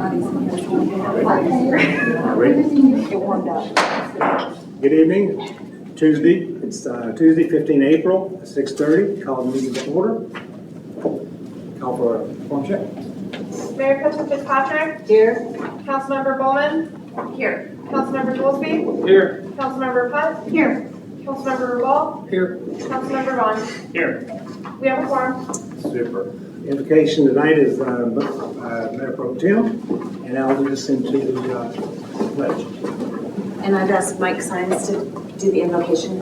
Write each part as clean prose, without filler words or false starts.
Good evening. Tuesday. It's Tuesday, 15 April, 6:30. Call the meeting to order. Call for a quorum check. Mayor Fitzpatrick. Here. Councilmember Bulman. Here. Councilmember Goolsby. Here. Councilmember Putt. Here. Councilmember Rubal. Here. Councilmember Vaughan. Here. We have a quorum. Super. Invocation tonight is Mayor Pro Tem, and I'll lead us into the pledge. And I've asked Mike Sines to do the invocation.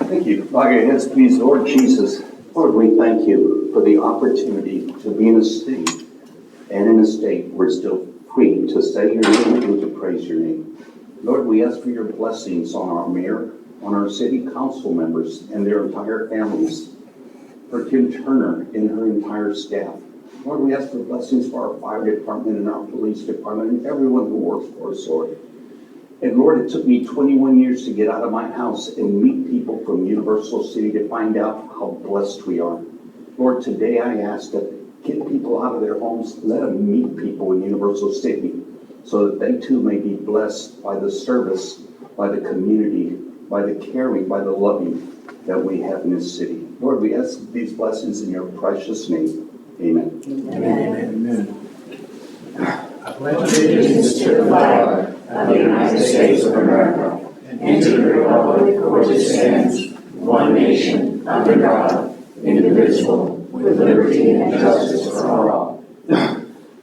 Thank you. Bow your heads, please. Lord Jesus, Lord, we thank you for the opportunity to be in a city and in a state where we're still free to say your name and to praise your name. Lord, we ask for your blessings on our mayor, on our city council members and their entire families, for Kim Turner and her entire staff. Lord, we ask for blessings for our fire department and our police department and everyone who works for us, Lord. And Lord, it took me 21 years to get out of my house and meet people from Universal City to find out how blessed we are. Lord, today I ask that get people out of their homes, let them meet people in Universal City so that they too may be blessed by the service, by the community, by the caring, by the loving that we have in this city. Lord, we ask these blessings in your precious name. Amen. Amen. I pledge allegiance to the flag of the United States of America and to the republic for which it stands, one nation, under God, indivisible, with liberty and justice for all.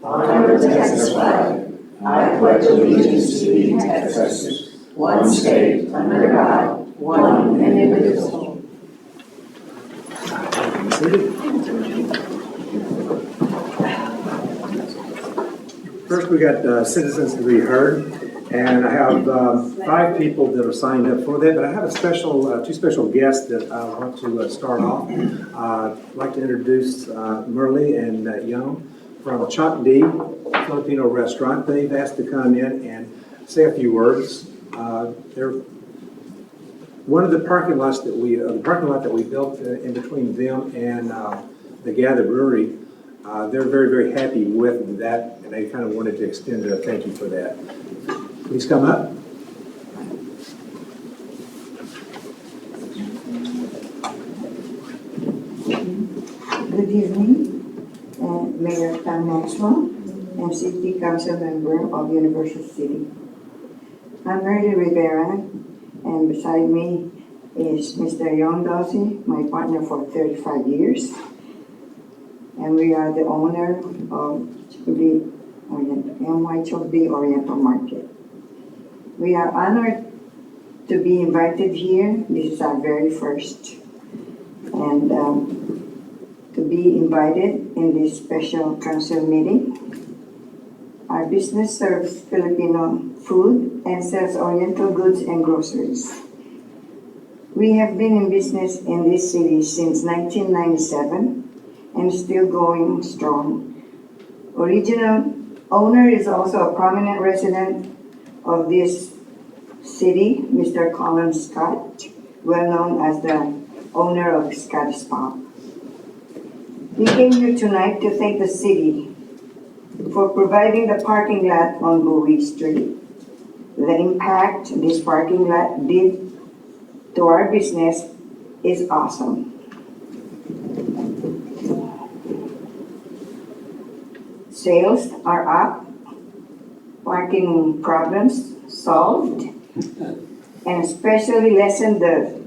Under the Texas flag, I pledge allegiance to the Texas, one state, under God, one and indivisible. First, we got citizens to be heard, and I have 5 people that are signed up for that, but I have a special, 2 special guests that I want to start off. I'd like to introduce Merle and Young from Chok D Filipino restaurant. They've asked to come in and say a few words. They're one of the parking lots that we, the parking lot that we built in between them and the Gather Brewery. They're very, very happy with that, and they kind of wanted to extend a thank you for that. Please come up. Good evening, Mayor Tom Maxwell and City Council Member of Universal City. I'm Merle Rivera, and beside me is Mr. Young Dawsey, my partner for 35 years. And we are the owner of MY Oriental Market. We are honored to be invited here. This is our very first. And to be invited in this special council meeting. Our business serves Filipino food and sells Oriental goods and groceries. We have been in business in this city since 1997. And still going strong. Original owner is also a prominent resident of this city, Mr. Colin Scott, well known as the owner of Scott's Pop. We came here tonight to thank the city for providing the parking lot on Bowie Street. The impact this parking lot did to our business is awesome. Sales are up, parking problems solved, and especially lessened the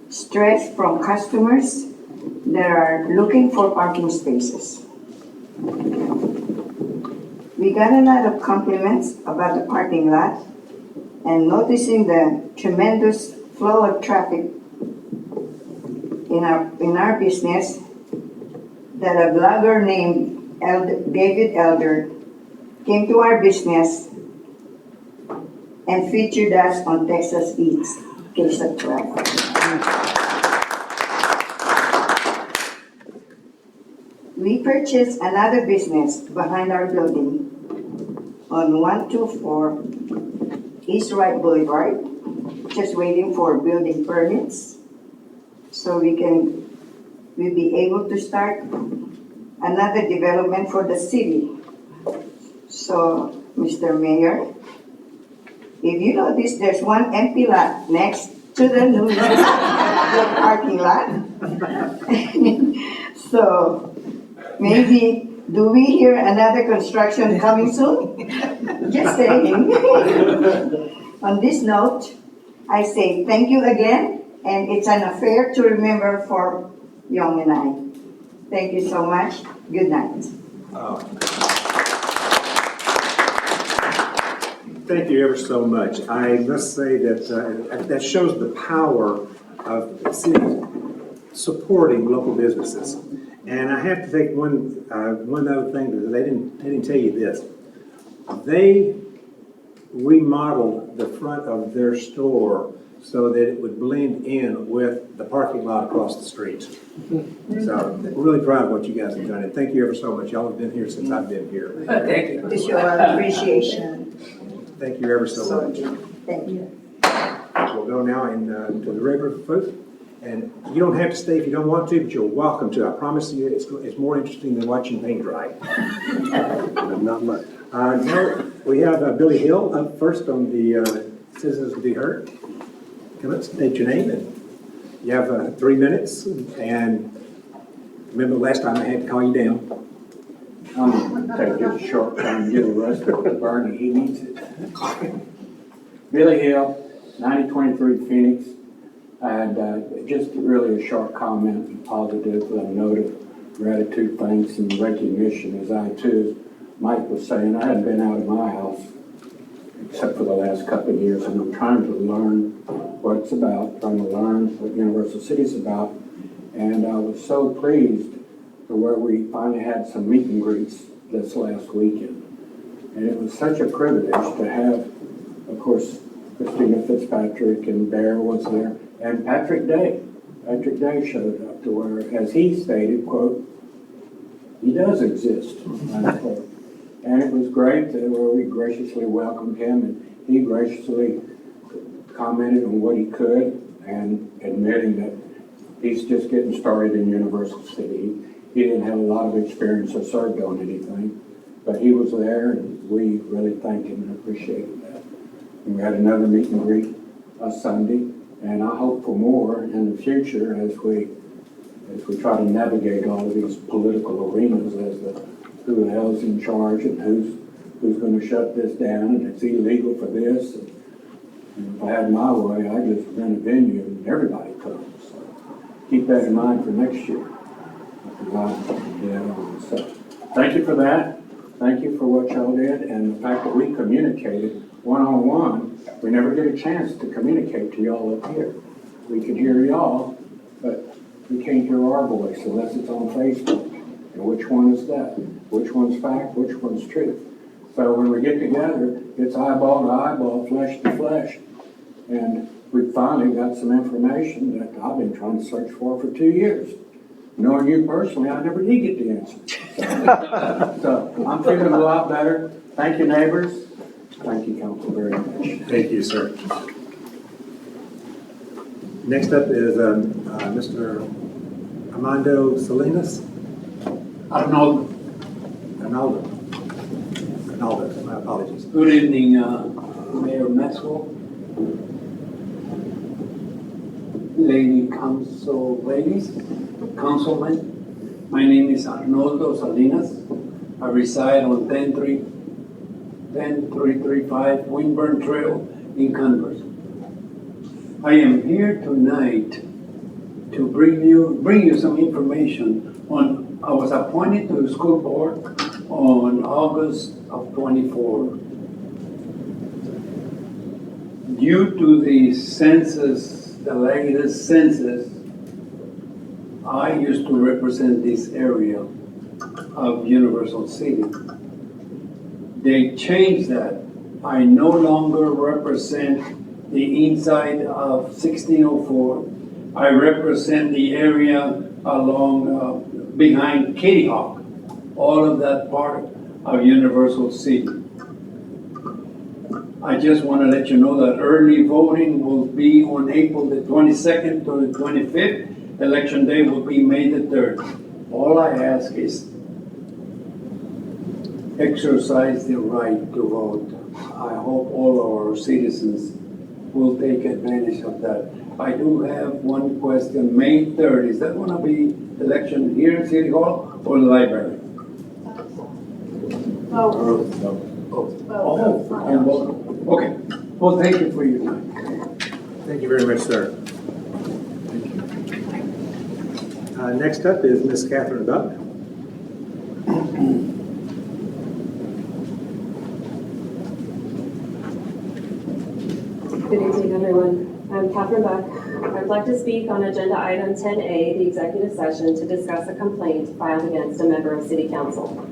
stress from customers that are looking for parking spaces. We got a lot of compliments about the parking lot and noticing the tremendous flow of traffic in our business that a blogger named David Elder came to our business and featured us on Texas Eats, case of 12. We purchased another business behind our building on 124 East Wright Boulevard, just waiting for building permits so we can we'll be able to start another development for the city. So, Mr. Mayor, if you notice, there's one empty lot next to the new parking lot. So, maybe, do we hear another construction coming soon? Just saying. On this note, I say thank you again, and it's an affair to remember for Young and I. Thank you so much. Good night. Thank you ever so much. I must say that that shows the power of cities supporting local businesses. And I have to take one other thing, because they didn't tell you this. They remodeled the front of their store so that it would blend in with the parking lot across the street. So really proud of what you guys have done, and thank you ever so much. Y'all have been here since I've been here. Thank you. To show our appreciation. Thank you ever so much. Thank you. We'll go now to the regular folks. And you don't have to stay if you don't want to, but you're welcome to. I promise you, it's more interesting than watching paint dry. Not much. Now, we have Billy Hill up first on the Citizens to be Heard. Come up, state your name, and you have 3 minutes. And remember last time I had to call you down. I'm gonna take just a short time to get the rest of it. Bernie, he needs it. Billy Hill, 9023 Phoenix. And just really a short comment, positive note of gratitude, thanks, and recognition, as I too, Mike was saying, I hadn't been out of my house except for the last couple of years, and I'm trying to learn what it's about, trying to learn what Universal City's about. And I was so pleased to where we finally had some meet and greets this last weekend. And it was such a privilege to have, of course, Christina Fitzpatrick and Bear was there, and Patrick Day. Patrick Day showed up to where, as he stated, quote, he does exist, unquote. And it was great where we graciously welcomed him, and he graciously commented on what he could, and admitting that he's just getting started in Universal City. He didn't have a lot of experience or served on anything, but he was there, and we really thanked him and appreciated that. And we had another meet and greet Sunday, and I hope for more in the future as we try to navigate all of these political arenas as to who the hell's in charge and who's going to shut this down, and it's illegal for this. And if I had my way, I'd just rent a venue and everybody comes. So keep that in mind for next year. So thank you for that. Thank you for what y'all did, and the fact that we communicated one-on-one. We never get a chance to communicate to y'all up here. We could hear y'all, but we can't hear our voice unless it's on Facebook. And which one is that? Which one's fact? Which one's truth? So when we get together, it's eyeball to eyeball, flesh to flesh. And we finally got some information that I've been trying to search for 2 years. Knowing you personally, I never did get the answer. So I'm feeling a lot better. Thank you, neighbors. Thank you, Council, very much. Thank you, sir. Next up is Mr. Armando Salinas. Arnoldo. Arnaldo, my apologies. Good evening, Mayor Maxwell, ladies, councilmen. My name is Arnoldo Salinas. I reside on 10335 Winburn Trail in Converse. I am here tonight to bring you some information on. I was appointed to the school board on August of 24. Due to the census, the latest census, I used to represent this area of Universal City. They changed that. I no longer represent the inside of 1604. I represent the area along behind Kitty Hawk, all of that part of Universal City. I just want to let you know that early voting will be on April the 22nd to the 25th, election day will be May the 3rd. All I ask is exercise the right to vote. I hope all our citizens will take advantage of that. I do have one question. May 3rd, is that going to be election here at City Hall or the library? Oh, Okay. Well, thank you for your time. Thank you very much, sir. Next up is Miss Catherine Buck. Good evening, everyone. I'm Catherine Buck. I'd like to speak on agenda item 10A, the executive session, to discuss a complaint filed against a member of City Council.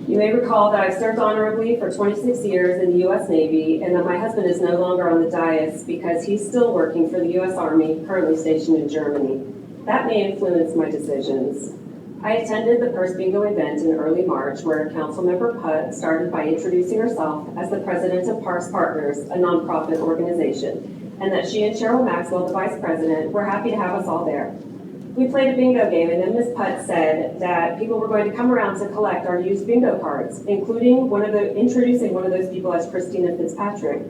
You may recall that I've served honorably for 26 years in the U.S. Navy and that my husband is no longer on the dais because he's still working for the U.S. Army, currently stationed in Germany. That may influence my decisions. I attended the first bingo event in early March where Councilmember Putt started by introducing herself as the president of Parks Partners, a nonprofit organization, and that she and Cheryl Maxwell, the vice president, were happy to have us all there. We played a bingo game, and then Ms. Putt said that people were going to come around to collect our used bingo cards, including introducing one of those people as Christina Fitzpatrick,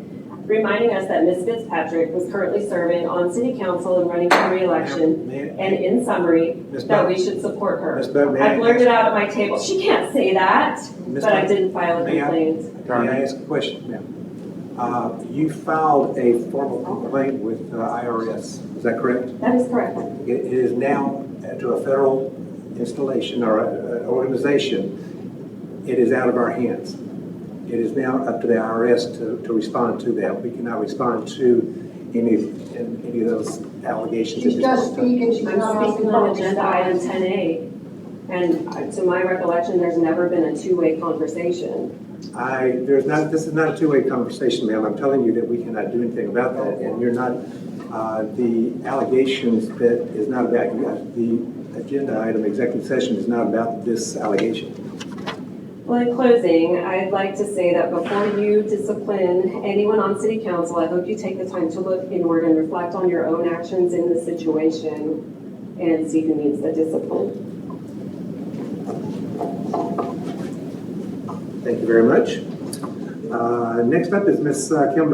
reminding us that Ms. Fitzpatrick was currently serving on City Council and running for re-election, and in summary, that we should support her. I blurted out at my table, she can't say that, but I didn't file a complaint. May I ask a question, ma'am? You filed a formal complaint with IRS, is that correct? That is correct. It is now to a federal installation or organization. It is out of our hands. It is now up to the IRS to respond to that. We cannot respond to any of those allegations. She's just speaking, she's I'm not speaking on agenda item 10A, and to my recollection, there's never been a two-way conversation. This is not a two-way conversation, ma'am. I'm telling you that we cannot do anything about that, and you're not, the allegations that is not about, the agenda item, executive session is not about this allegation. Well, in closing, I'd like to say that before you discipline anyone on City Council, I hope you take the time to look inward and reflect on your own actions in the situation and see who needs the discipline. Thank you very much. Next up is Ms. Kim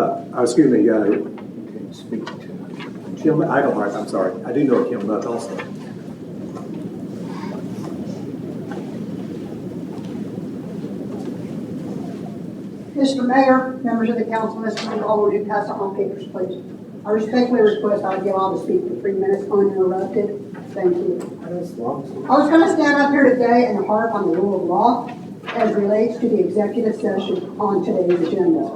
Idlehart, I'm sorry. I do know Kim Buck also. Mr. Mayor, members of the council, Mr. Rubal, would you pass out my papers, please? I respectfully request I be allowed to speak for 3 minutes uninterrupted. Thank you. I was going to stand up here today and harp on the rule of law as relates to the executive session on today's agenda.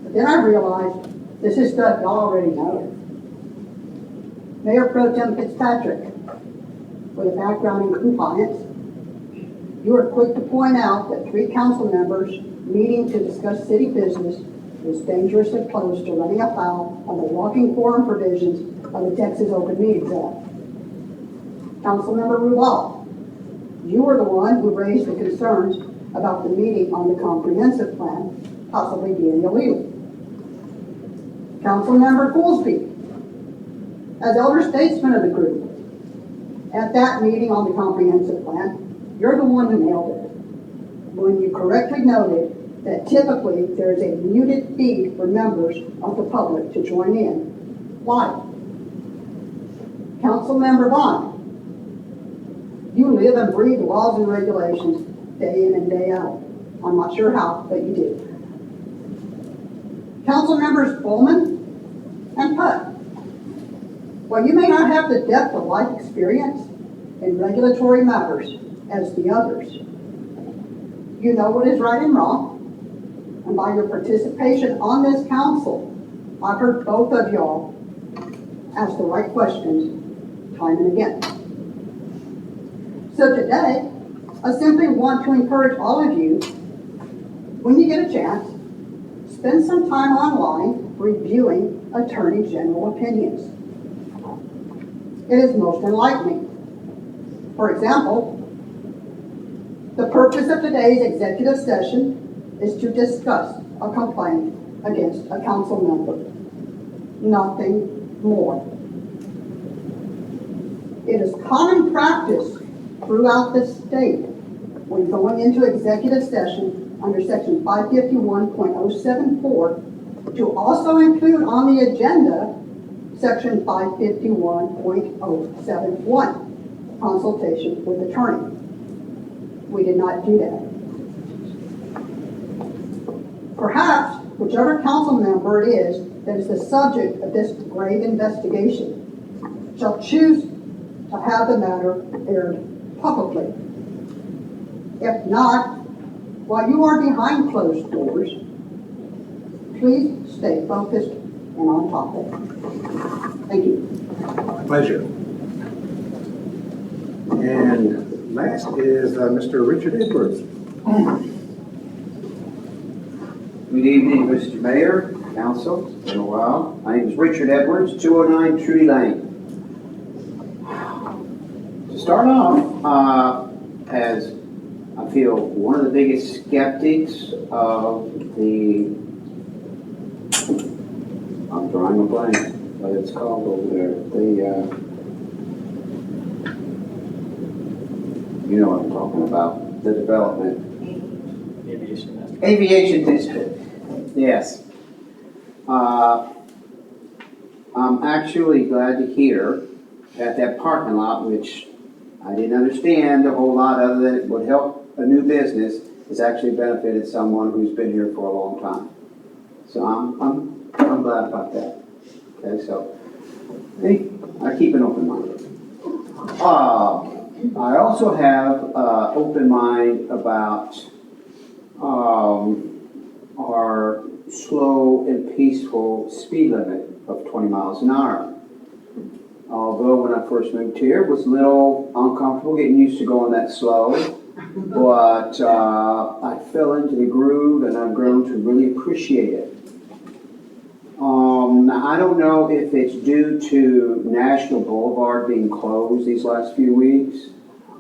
But then I realized this is stuff y'all already know. Mayor Pro Tem Fitzpatrick, with a background in compliance, you are quick to point out that 3 council members meeting to discuss city business was dangerously close to running afoul of the walking quorum provisions of the Texas Open Meetings Act. Councilmember Rubal, you were the one who raised the concerns about the meeting on the comprehensive plan possibly being illegal. Councilmember Goolsby, as elder statesman of the group, at that meeting on the comprehensive plan, you're the one who nailed it when you correctly noted that typically there is a muted feed for members of the public to join in live. Councilmember Vaughan, you live and breathe the laws and regulations day in and day out. I'm not sure how, but you do. Councilmembers Bulman and Putt, while you may not have the depth of life experience in regulatory matters as the others, you know what is right and wrong, and by your participation on this council, I've heard both of y'all ask the right questions time and again. So today, I simply want to encourage all of you, when you get a chance, spend some time online reviewing Attorney General opinions. It is most enlightening. For example, the purpose of today's executive session is to discuss a complaint against a council member. Nothing more. It is common practice throughout the state when going into executive session under section 551.074 to also include on the agenda section 551.071, consultation with attorney. We did not do that. Perhaps whichever council member it is that is the subject of this grave investigation shall choose to have the matter aired publicly. If not, while you are behind closed doors, please stay focused and on topic. Thank you. Pleasure. And last is Mr. Richard Edwards. Good evening, Mr. Mayor, Council. It's been a while. My name is Richard Edwards, 209 Trudy Lane. To start off, as I feel one of the biggest skeptics of the, I'm drawing a blank, what it's called over there, you know what I'm talking about, the development. Aviation district, yes. I'm actually glad to hear that that parking lot, which I didn't understand a whole lot other than it would help a new business, has actually benefited someone who's been here for a long time. So I'm glad about that. Okay, so hey, I keep an open mind. I also have open mind about our slow and peaceful speed limit of 20 miles an hour. Although when I first moved here, it was a little uncomfortable getting used to going that slow, but I fell into the groove and I've grown to really appreciate it. Now I don't know if it's due to National Boulevard being closed these last few weeks,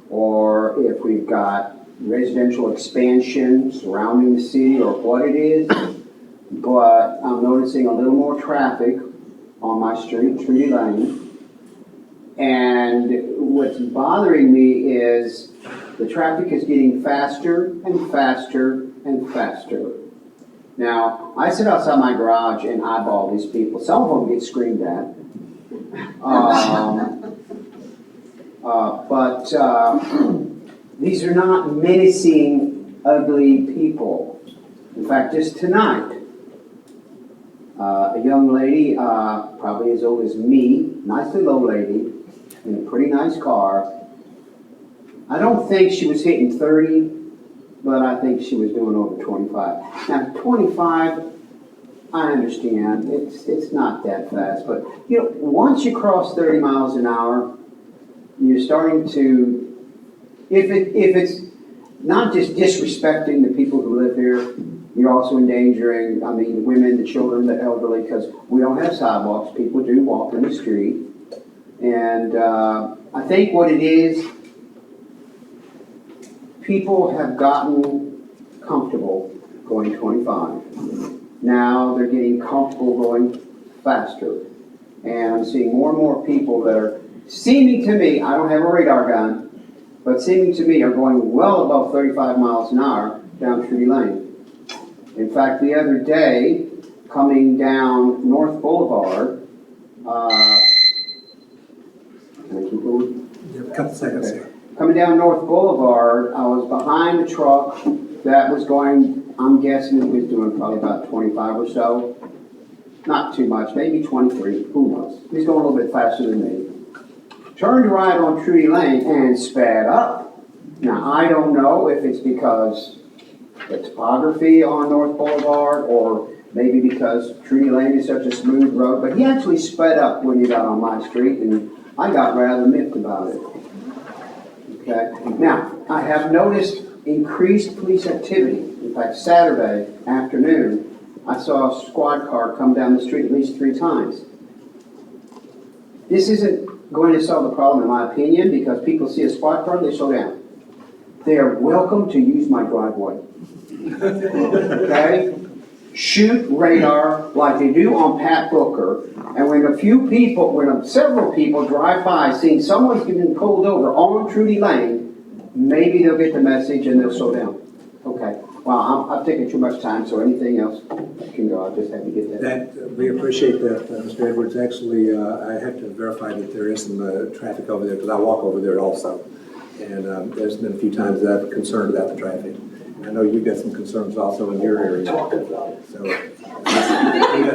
or if we've got residential expansion surrounding the city, or what it is, but I'm noticing a little more traffic on my street, Trudy Lane. And what's bothering me is the traffic is getting faster and faster and faster. Now, I sit outside my garage and eyeball these people. Some of them get screamed at. But these are not menacing, ugly people. In fact, just tonight, a young lady, probably as old as me, nicely low lady, in a pretty nice car. I don't think she was hitting 30, but I think she was doing over 25. Now, 25, I understand, it's not that fast, but you know, once you cross 30 miles an hour, you're starting to, if it's not just disrespecting the people who live here, you're also endangering, I mean, the women, the children, the elderly, because we don't have sidewalks. People do walk in the street. And I think what it is, people have gotten comfortable going 25. Now they're getting comfortable going faster. And I'm seeing more and more people that are seeming to me, I don't have a radar gun, but seeming to me are going well above 35 miles an hour down Trudy Lane. In fact, the other day, coming down North Boulevard, can I keep going? You have a couple seconds. Okay. Coming down North Boulevard, I was behind a truck that was going, I'm guessing it was doing probably about 25 or so. Not too much, maybe 23, who knows? He's going a little bit faster than me. Turned right on Trudy Lane and sped up. Now, I don't know if it's because the topography on North Boulevard, or maybe because Trudy Lane is such a smooth road, but he actually sped up when he got on my street, and I got rather miffed about it. Okay. Now, I have noticed increased police activity. In fact, Saturday afternoon, I saw a squad car come down the street at least 3 times. This isn't going to solve the problem, in my opinion, because people see a squad car and they slow down. They are welcome to use my driveway. Okay? shoot radar like they do on Pat Booker. And when several people drive by seeing someone's getting pulled over on Trudy Lane, maybe they'll get the message and they'll slow down. Okay, well, I've taken too much time, so anything else can go. I just had to get that. We appreciate that, Mr. Edwards. Actually, I have to verify that there is some traffic over there, because I walk over there also. And there's been a few times that I'm concerned about the traffic. And I know you've got some concerns also in your area. So we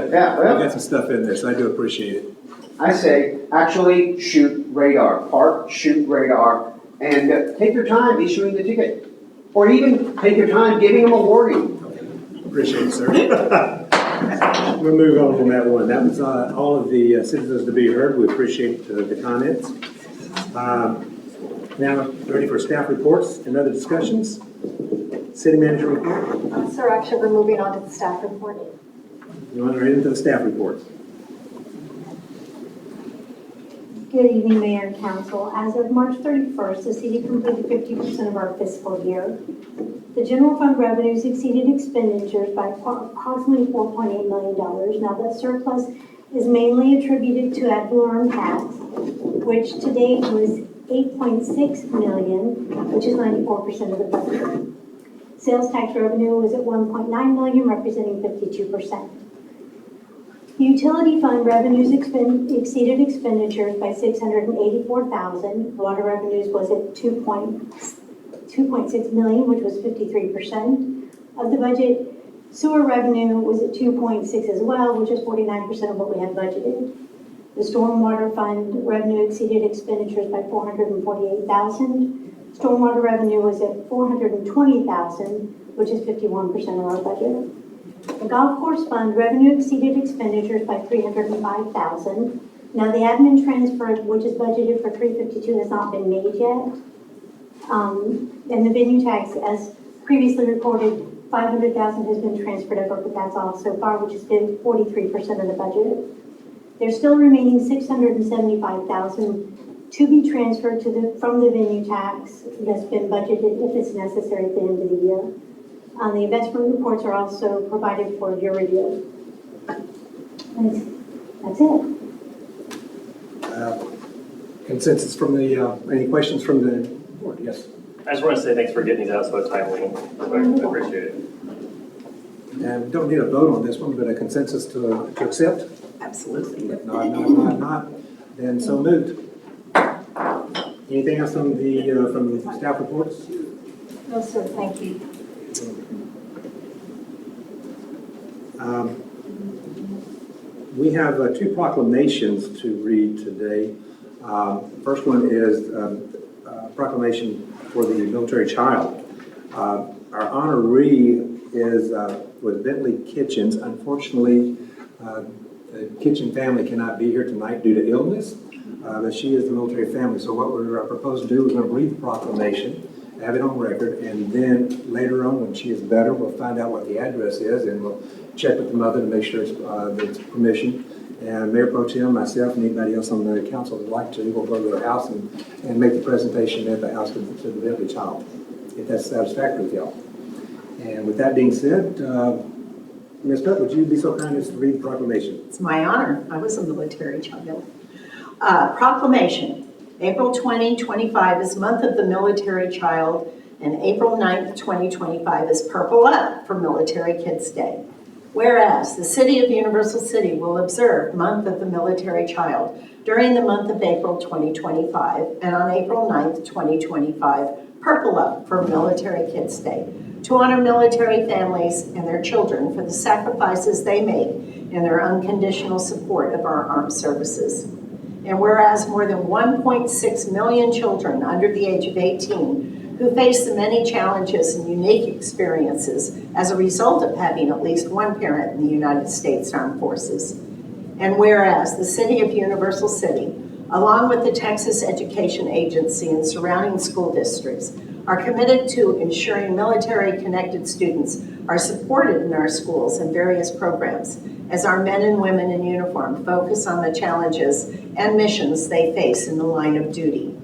got some stuff in there, so I do appreciate it. I say, actually, shoot radar. Park, shoot radar, and take your time issuing the ticket. Or even take your time giving them a warning. Appreciate it, sir. We'll move on from that one. That was all of the citizens to be heard. We appreciate the comments. Now, ready for staff reports and other discussions? City manager report? Sir, actually, we're moving on to the staff report. You want to read into the staff reports? Good evening, Mayor and Council. As of March 31st, the city completed 50% of our fiscal year. The general fund revenues exceeded expenditures by approximately $4.8 million. Now, that surplus is mainly attributed to ad valorem tax, which to date was $8.6 million, which is 94% of the budget. Sales tax revenue was at $1.9 million, representing 52%. Utility fund revenues exceeded expenditures by $684,000. Water revenues was at $2.6 million, which was 53% of the budget. Sewer revenue was at 2.6 as well, which is 49% of what we had budgeted. The stormwater fund revenue exceeded expenditures by $448,000. Stormwater revenue was at $420,000, which is 51% of our budget. The golf course fund revenue exceeded expenditures by $305,000. Now the admin transfer, which is budgeted for $352,000, has not been made yet. And the venue tax, as previously reported, $500,000 has been transferred over, but that's all so far, which has been 43% of the budget. There's still remaining $675,000 to be transferred from the venue tax that's been budgeted if it's necessary at the end of the year. The investment reports are also provided for your review. That's it. Consensus from the, any questions from the board? Yes. I just want to say thanks for getting these out so timely. I appreciate it. And we don't need a vote on this one, but a consensus to accept? Absolutely. Not. Then so moved. Anything else from the staff reports? No, sir, thank you. We have two proclamations to read today. First one is a proclamation for the military child. Our honoree was Bentley Kitchens. Unfortunately, the Kitchen family cannot be here tonight due to illness, but she is the military family. So what we're proposed to do is we're going to read the proclamation, have it on record, and then later on when she is better, we'll find out what the address is, and we'll check with the mother to make sure it's permission. And Mayor Pro Tem, myself, and anybody else on the council that would like to, will go to their house and make the presentation at the house to the Bentley child, if that's satisfactory with y'all. And with that being said, Ms. Putt, would you be so kind as to read the proclamation? It's my honor. I was a military child. Proclamation. April 2025 is Month of the Military Child, and April 9th, 2025 is Purple Up for Military Kids Day. Whereas the City of Universal City will observe Month of the Military Child during the month of April 2025, and on April 9th, 2025, Purple Up for Military Kids Day, to honor military families and their children for the sacrifices they make in their unconditional support of our armed services. And whereas more than 1.6 million children under the age of 18 who face the many challenges and unique experiences as a result of having at least one parent in the United States Armed Forces. And whereas the City of Universal City, along with the Texas Education Agency and surrounding school districts, are committed to ensuring military-connected students are supported in our schools and various programs as our men and women in uniform focus on the challenges and missions they face in the line of duty.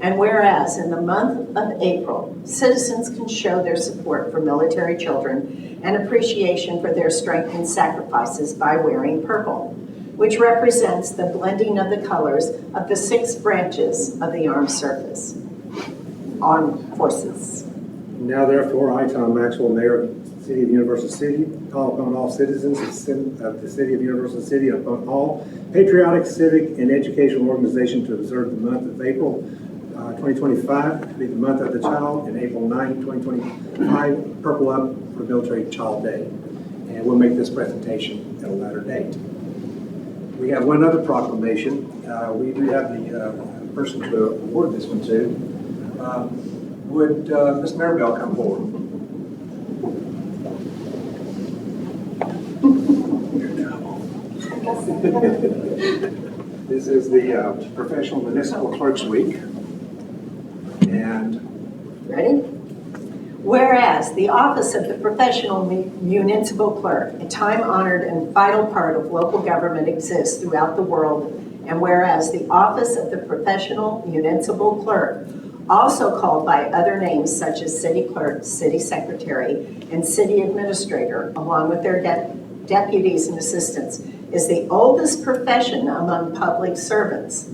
And whereas in the month of April, citizens can show their support for military children and appreciation for their strength and sacrifices by wearing purple, which represents the blending of the colors of the 6 branches of the armed forces. Now therefore, I, Tom Maxwell, Mayor of the City of Universal City, call upon all citizens of the City of Universal City, upon all patriotic, civic, and educational organizations to observe the month of April 2025 to be the month of the child, and April 9, 2025, Purple Up for Military Child Day. And we'll make this presentation at a later date. We have one other proclamation. We do have the person to award this one to. Would Ms. Maribel come forward? This is the Professional Municipal Clerks Week. And ready? Whereas the office of the Professional Municipal Clerk, a time-honored and vital part of local government, exists throughout the world, and whereas the office of the Professional Municipal Clerk, also called by other names such as City Clerk, City Secretary, and City Administrator, along with their deputies and assistants, is the oldest profession among public servants.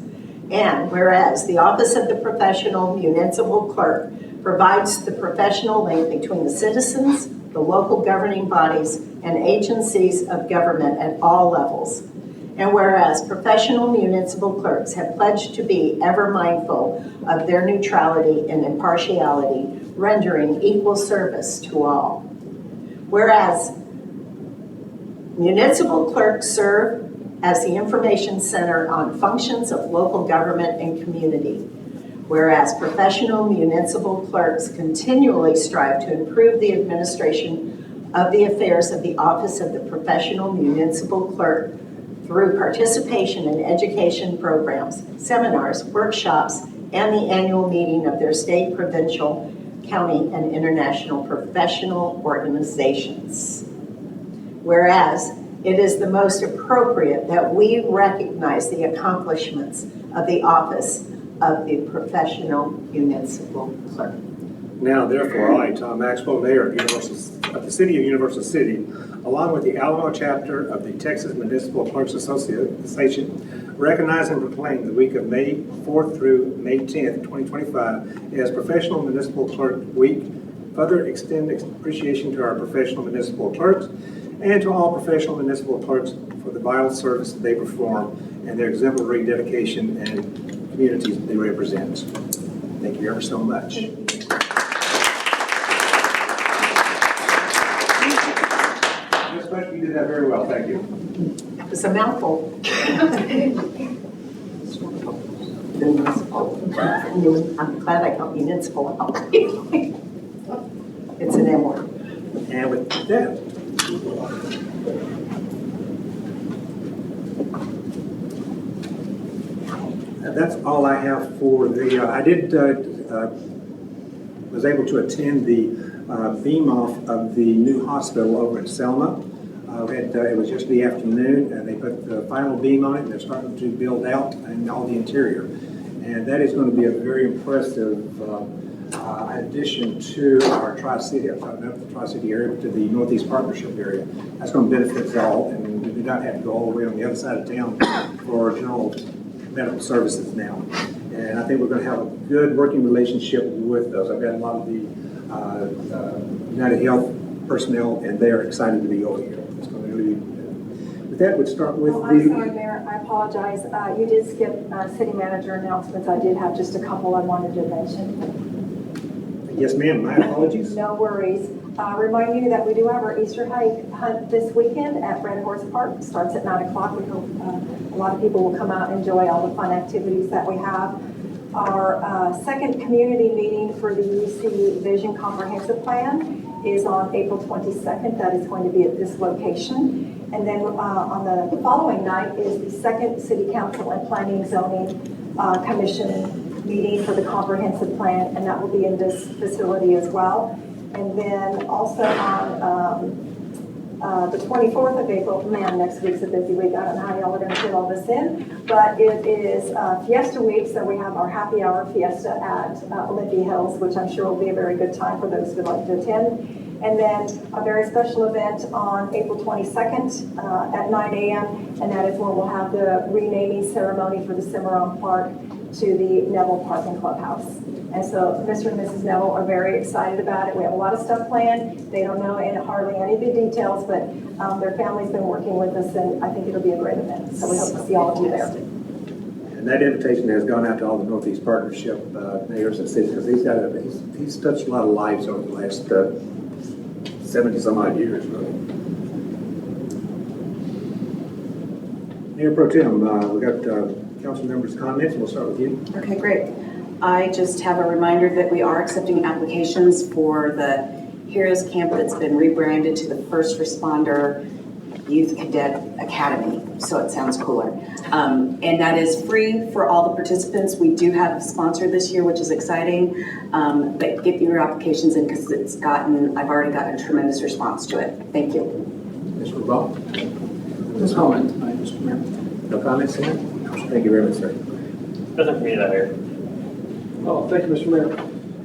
And whereas the office of the Professional Municipal Clerk provides the professional link between the citizens, the local governing bodies, and agencies of government at all levels. And whereas professional municipal clerks have pledged to be ever mindful of their neutrality and impartiality, rendering equal service to all. Whereas municipal clerks serve as the information center on functions of local government and community. Whereas professional municipal clerks continually strive to improve the administration of the affairs of the office of the Professional Municipal Clerk through participation in education programs, seminars, workshops, and the annual meeting of their state, provincial, county, and international professional organizations. Whereas it is the most appropriate that we recognize the accomplishments of the office of the Professional Municipal Clerk. now therefore, I, Tom Maxwell, Mayor of the City of Universal City, along with the Alamo chapter of the Texas Municipal Clerks Association, recognize and proclaim the week of May 4th through May 10th, 2025 as Professional Municipal Clerk Week. Further extend appreciation to our professional municipal clerks and to all professional municipal clerks for the vital service that they perform and their exemplary dedication and communities that they represent. Thank you ever so much. Ms. Bush, you did that very well. Thank you. It was a mouthful. I'm glad I got municipal out. It's an M word. And with that, that's all I have for the, I was able to attend the beam off of the new hospital over at Selma. It was yesterday afternoon, and they put the final beam on it, and they're starting to build out and all the interior. And that is going to be a very impressive addition to our Tri-City, not the Tri-City area, but to the Northeast Partnership area. That's going to benefit us all, and we do not have to go all the way on the other side of town for general medical services now. And I think we're going to have a good working relationship with those. I've got a lot of the United Health personnel, and they are excited to be over here. It's going to really be good. With that, we'd start with I'm sorry, Mayor, I apologize. You did skip city manager announcements. I did have just a couple I wanted to mention. Yes, ma'am. My apologies. No worries. Remind you that we do have our Easter hunt this weekend at Red Horse Park. It starts at 9 o'clock. We hope a lot of people will come out and enjoy all the fun activities that we have. Our second community meeting for the UC Vision Comprehensive Plan is on April 22nd. That is going to be at this location. And then on the following night is the second City Council and Planning Zoning Commission meeting for the comprehensive plan, and that will be in this facility as well. And then also on The 24th of April, man, next week's a busy week. I don't know how y'all are going to fit all this in, but it is Fiesta Week, so we have our happy hour fiesta at Olympia Hills, which I'm sure will be a very good time for those who would like to attend. And then a very special event on April 22nd at 9 a.m., and that is when we'll have the renaming ceremony for the Cimarron Park to the Neville Park and Clubhouse. And so Mr. and Mrs. Neville are very excited about it. We have a lot of stuff planned. They don't know hardly any of the details, but their family's been working with us, and I think it'll be a great event. So we hope to see all of you there. And that invitation has gone out to all the Northeast Partnership mayors and cities, because he's touched a lot of lives over the last 70 some odd years, really. Mayor Pro Tem, we got council members' comments, and we'll start with you. Okay, great. I just have a reminder that we are accepting applications for the Heroes Camp that's been rebranded to the First Responder Youth Cadet Academy, so it sounds cooler. And that is free for all the participants. We do have a sponsor this year, which is exciting, but get your applications in because I've already gotten a tremendous response to it. Thank you. Mr. Rubal? No comment tonight, Mr. Mayor. No comments, Sam? Thank you very much, sir. Nothing for me that here. Oh, thank you, Mr. Mayor.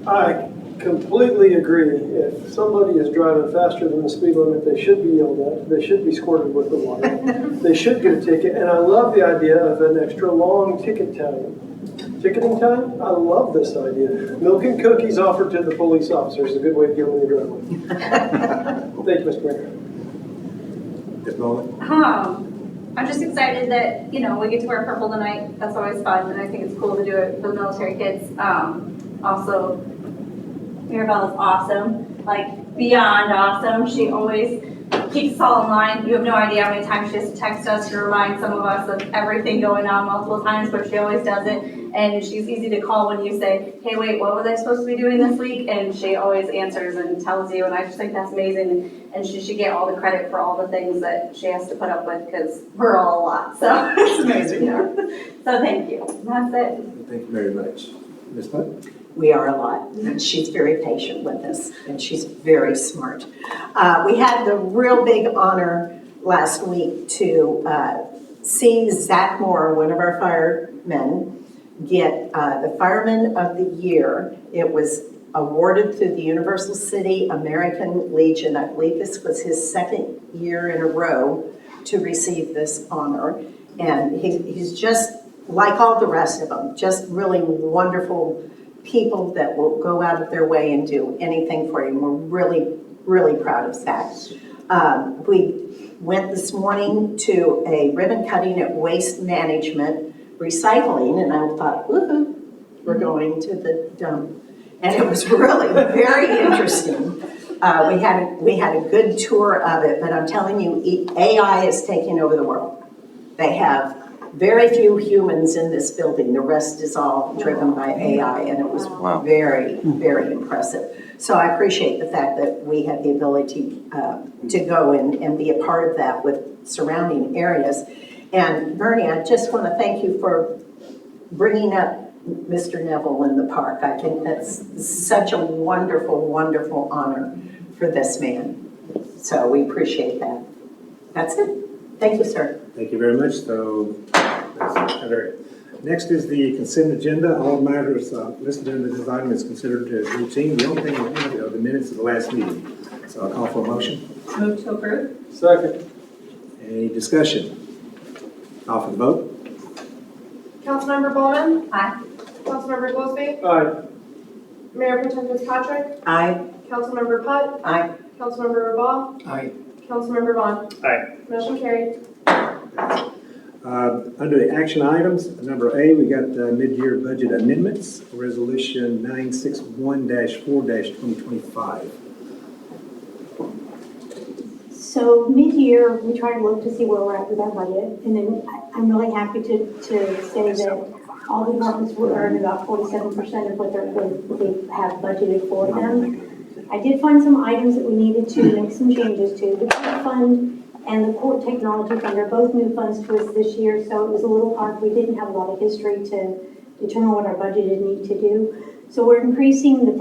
I completely agree. If somebody is driving faster than the speed limit, they should be yelled at. They should be squirted with the water. They should get a ticket. And I love the idea of an extra long ticketing time. I love this idea. Milk and cookies offered to the police officers is a good way to get them in the driveway. Thank you, Mr. Mayor. Ms. Bulman? I'm just excited that, we get to wear purple tonight. That's always fun, and I think it's cool to do it for the military kids. Also, Mirabelle is awesome, like beyond awesome. She always keeps us all in line. You have no idea how many times she has to text us to remind some of us of everything going on multiple times, but she always does it. And she's easy to call when you say, hey, wait, what was I supposed to be doing this week? And she always answers and tells you, and I just think that's amazing. And she should get all the credit for all the things that she has to put up with, because we're all a lot. So it's amazing. So thank you. That's it. Thank you very much. Ms. Putt? We are a lot, and she's very patient with us, and she's very smart. We had the real big honor last week to see Zach Moore, one of our firemen, get the Fireman of the Year. It was awarded through the Universal City American Legion. I believe this was his second year in a row to receive this honor. And he's just like all the rest of them, just really wonderful people that will go out of their way and do anything for you. We're really, really proud of Zach. We went this morning to a ribbon cutting at Waste Management Recycling, and I thought, woohoo, we're going to the dump. And it was really very interesting. We had a good tour of it, but I'm telling you, AI is taking over the world. They have very few humans in this building. The rest is all driven by AI, and it was very, very impressive. So I appreciate the fact that we had the ability to go and be a part of that with surrounding areas. And Bernie, I just want to thank you for bringing up Mr. Neville in the park. I think that's such a wonderful, wonderful honor for this man. So we appreciate that. That's it. Thank you, sir. Thank you very much. So, next is the consent agenda. All matters listed under this item is considered as routine. The only thing we have are the minutes of the last meeting. So I'll call for a motion. Move to approve. Second. Any discussion? Call for the vote. Councilmember Bulman? Aye. Councilmember Goolsby? Aye. Mayor Pro Tem Fitzpatrick? Aye. Councilmember Putt? Aye. Councilmember Rubal? Aye. Councilmember Vaughan? Aye. Motion carried. Under the action items, number A, we got mid-year budget amendments, resolution 961-4-2025. So mid-year, we try to look to see where we're at with our budget, and then I'm really happy to say that all the departments were earning about 47% of what they have budgeted for them. I did find some items that we needed to make some changes to. The court fund and the court technology fund are both new funds to us this year, so it was a little hard. We didn't have a lot of history to determine what our budgeted need to do. So we're increasing the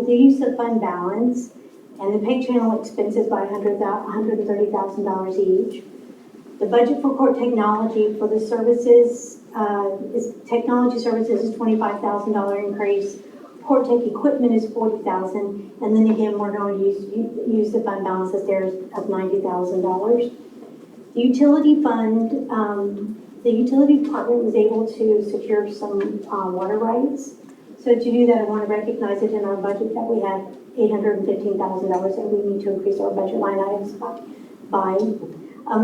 use of fund balance and the pay channel expenses by $130,000 each. The budget for court technology for the services, technology services is $25,000 increase. Court tech equipment is $40,000, and then again, we're going to use the fund balances there of $90,000. The utility fund, the utility department was able to secure some water rights. So to do that, I want to recognize it in our budget that we have $815,000 that we need to increase our budget line items by.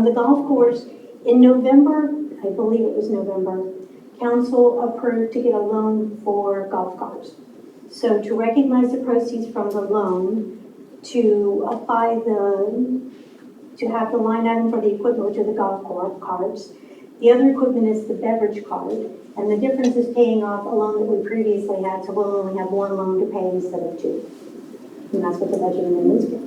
The golf course, in November, I believe it was November, council approved to get a loan for golf carts. So to recognize the proceeds from the loan, to apply to have the line item for the equipment, which are the golf carts. The other equipment is the beverage card, and the difference is paying off a loan that we previously had, so we'll only have one loan to pay instead of two. And that's what the budget amendment is for.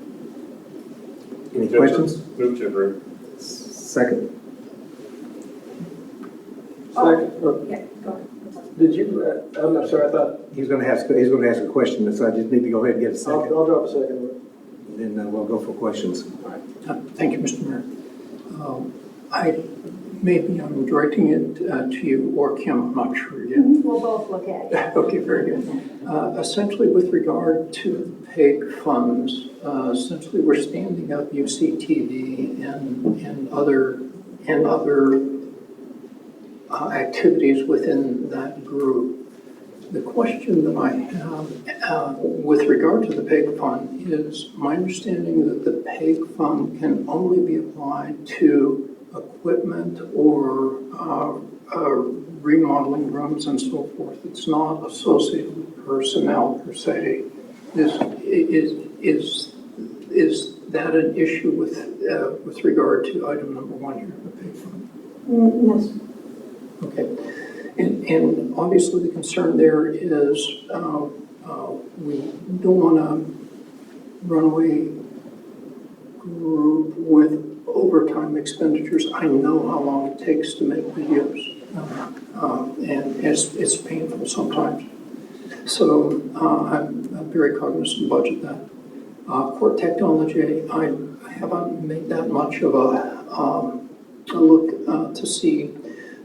Any questions? Move to approve. Second. Second. Yeah, go ahead. Did you, I'm sorry, I thought, He's going to ask a question, so I just need to go ahead and get a second. I'll drop a second. Then we'll go for questions. Thank you, Mr. Mayor. Maybe I'm directing it to you or Kim, I'm not sure yet. We'll both look at it. Okay, very good. Essentially, with regard to PEG funds, essentially we're standing up UCTV and other activities within that group. The question that I have with regard to the PEG fund is my understanding that the PEG fund can only be applied to equipment or remodeling rooms and so forth. It's not associated with personnel per se. Is that an issue with regard to item number 1 here, the PEG fund? No, sir. Okay. And obviously the concern there is we don't want a runaway group with overtime expenditures. I know how long it takes to make videos, and it's painful sometimes. So I'm very cognizant of budget that. Court technology, I haven't made that much of a look to see.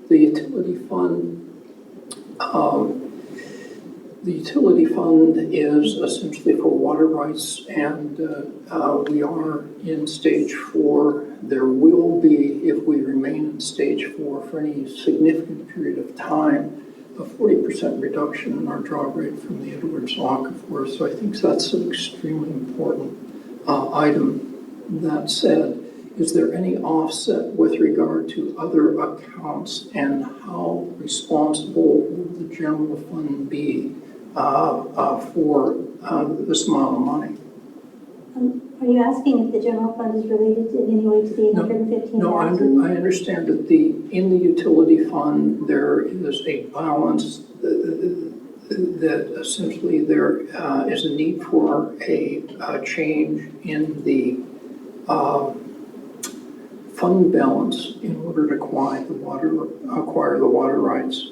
The utility fund. The utility fund is essentially for water rights, and we are in stage 4. There will be, if we remain in stage 4 for any significant period of time, a 40% reduction in our draw rate from the Edwards Aquifer. So I think that's an extremely important item. That said, is there any offset with regard to other accounts, and how responsible will the general fund be for this amount of money? Are you asking if the general fund is related in any way to the $815,000? No, I understand that in the utility fund there is a balance that essentially there is a need for a change in the fund balance in order to acquire the water rights.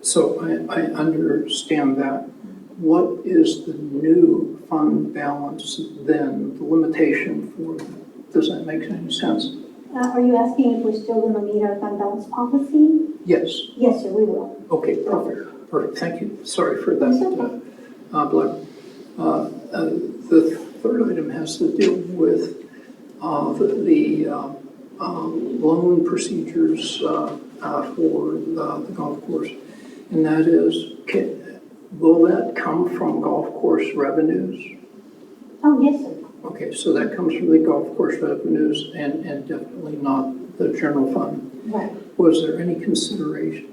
So I understand that. What is the new fund balance then, the limitation for that? Does that make any sense? Are you asking if we're still going to meet our fund balance policy? Yes. Yes, sir, we will. Okay, perfect. Thank you. Sorry for that. The third item has to do with the loan procedures for the golf course. And that is, will that come from golf course revenues? Oh, yes, sir. Okay, so that comes from the golf course revenues and definitely not the general fund. Right. Was there any consideration,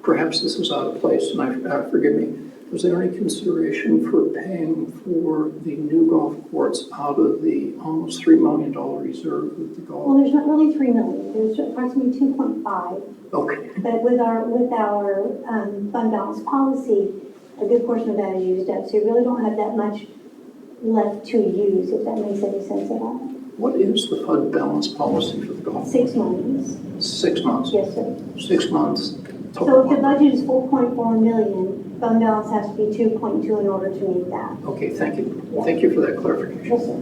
perhaps this is out of place, and forgive me, was there any consideration for paying for the new golf courts out of the almost $3 million reserve of the golf? Well, there's not really $3 million. There's approximately 2.5. Okay. But with our fund balance policy, a good portion of that is used up. So you really don't have that much left to use, if that makes any sense at all. What is the fund balance policy for the golf course? 6 months. 6 months? Yes, sir. 6 months. So if the budget is $4.4 million, fund balance has to be 2.2 in order to meet that. Okay, thank you. Yeah. Thank you for that clarification. Yes, sir.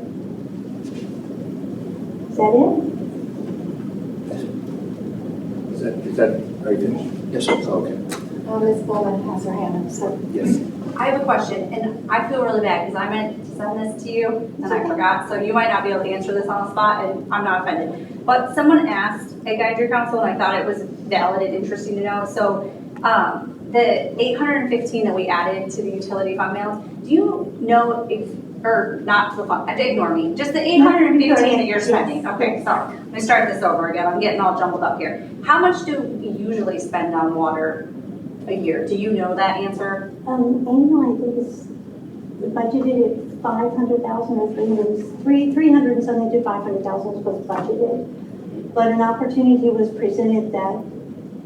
Is that it? Are you finished? Yes, sir. Okay. Ms. Bulman has her hand up, so. Yes. I have a question, and I feel really bad because I meant to send this to you and I forgot, so you might not be able to answer this on the spot, and I'm not offended. But someone asked a guide your council, and I thought it was valid and interesting to know. So the 815 that we added to the utility fund balance, do you know if, or not to the fund, ignore me, just the 815 that you're spending? Okay, sorry. Let me start this over again. I'm getting all jumbled up here. How much do we usually spend on water a year? Do you know that answer? Annually, I think it's budgeted at 500,000 or 300 and something to 500,000 was budgeted. But an opportunity was presented that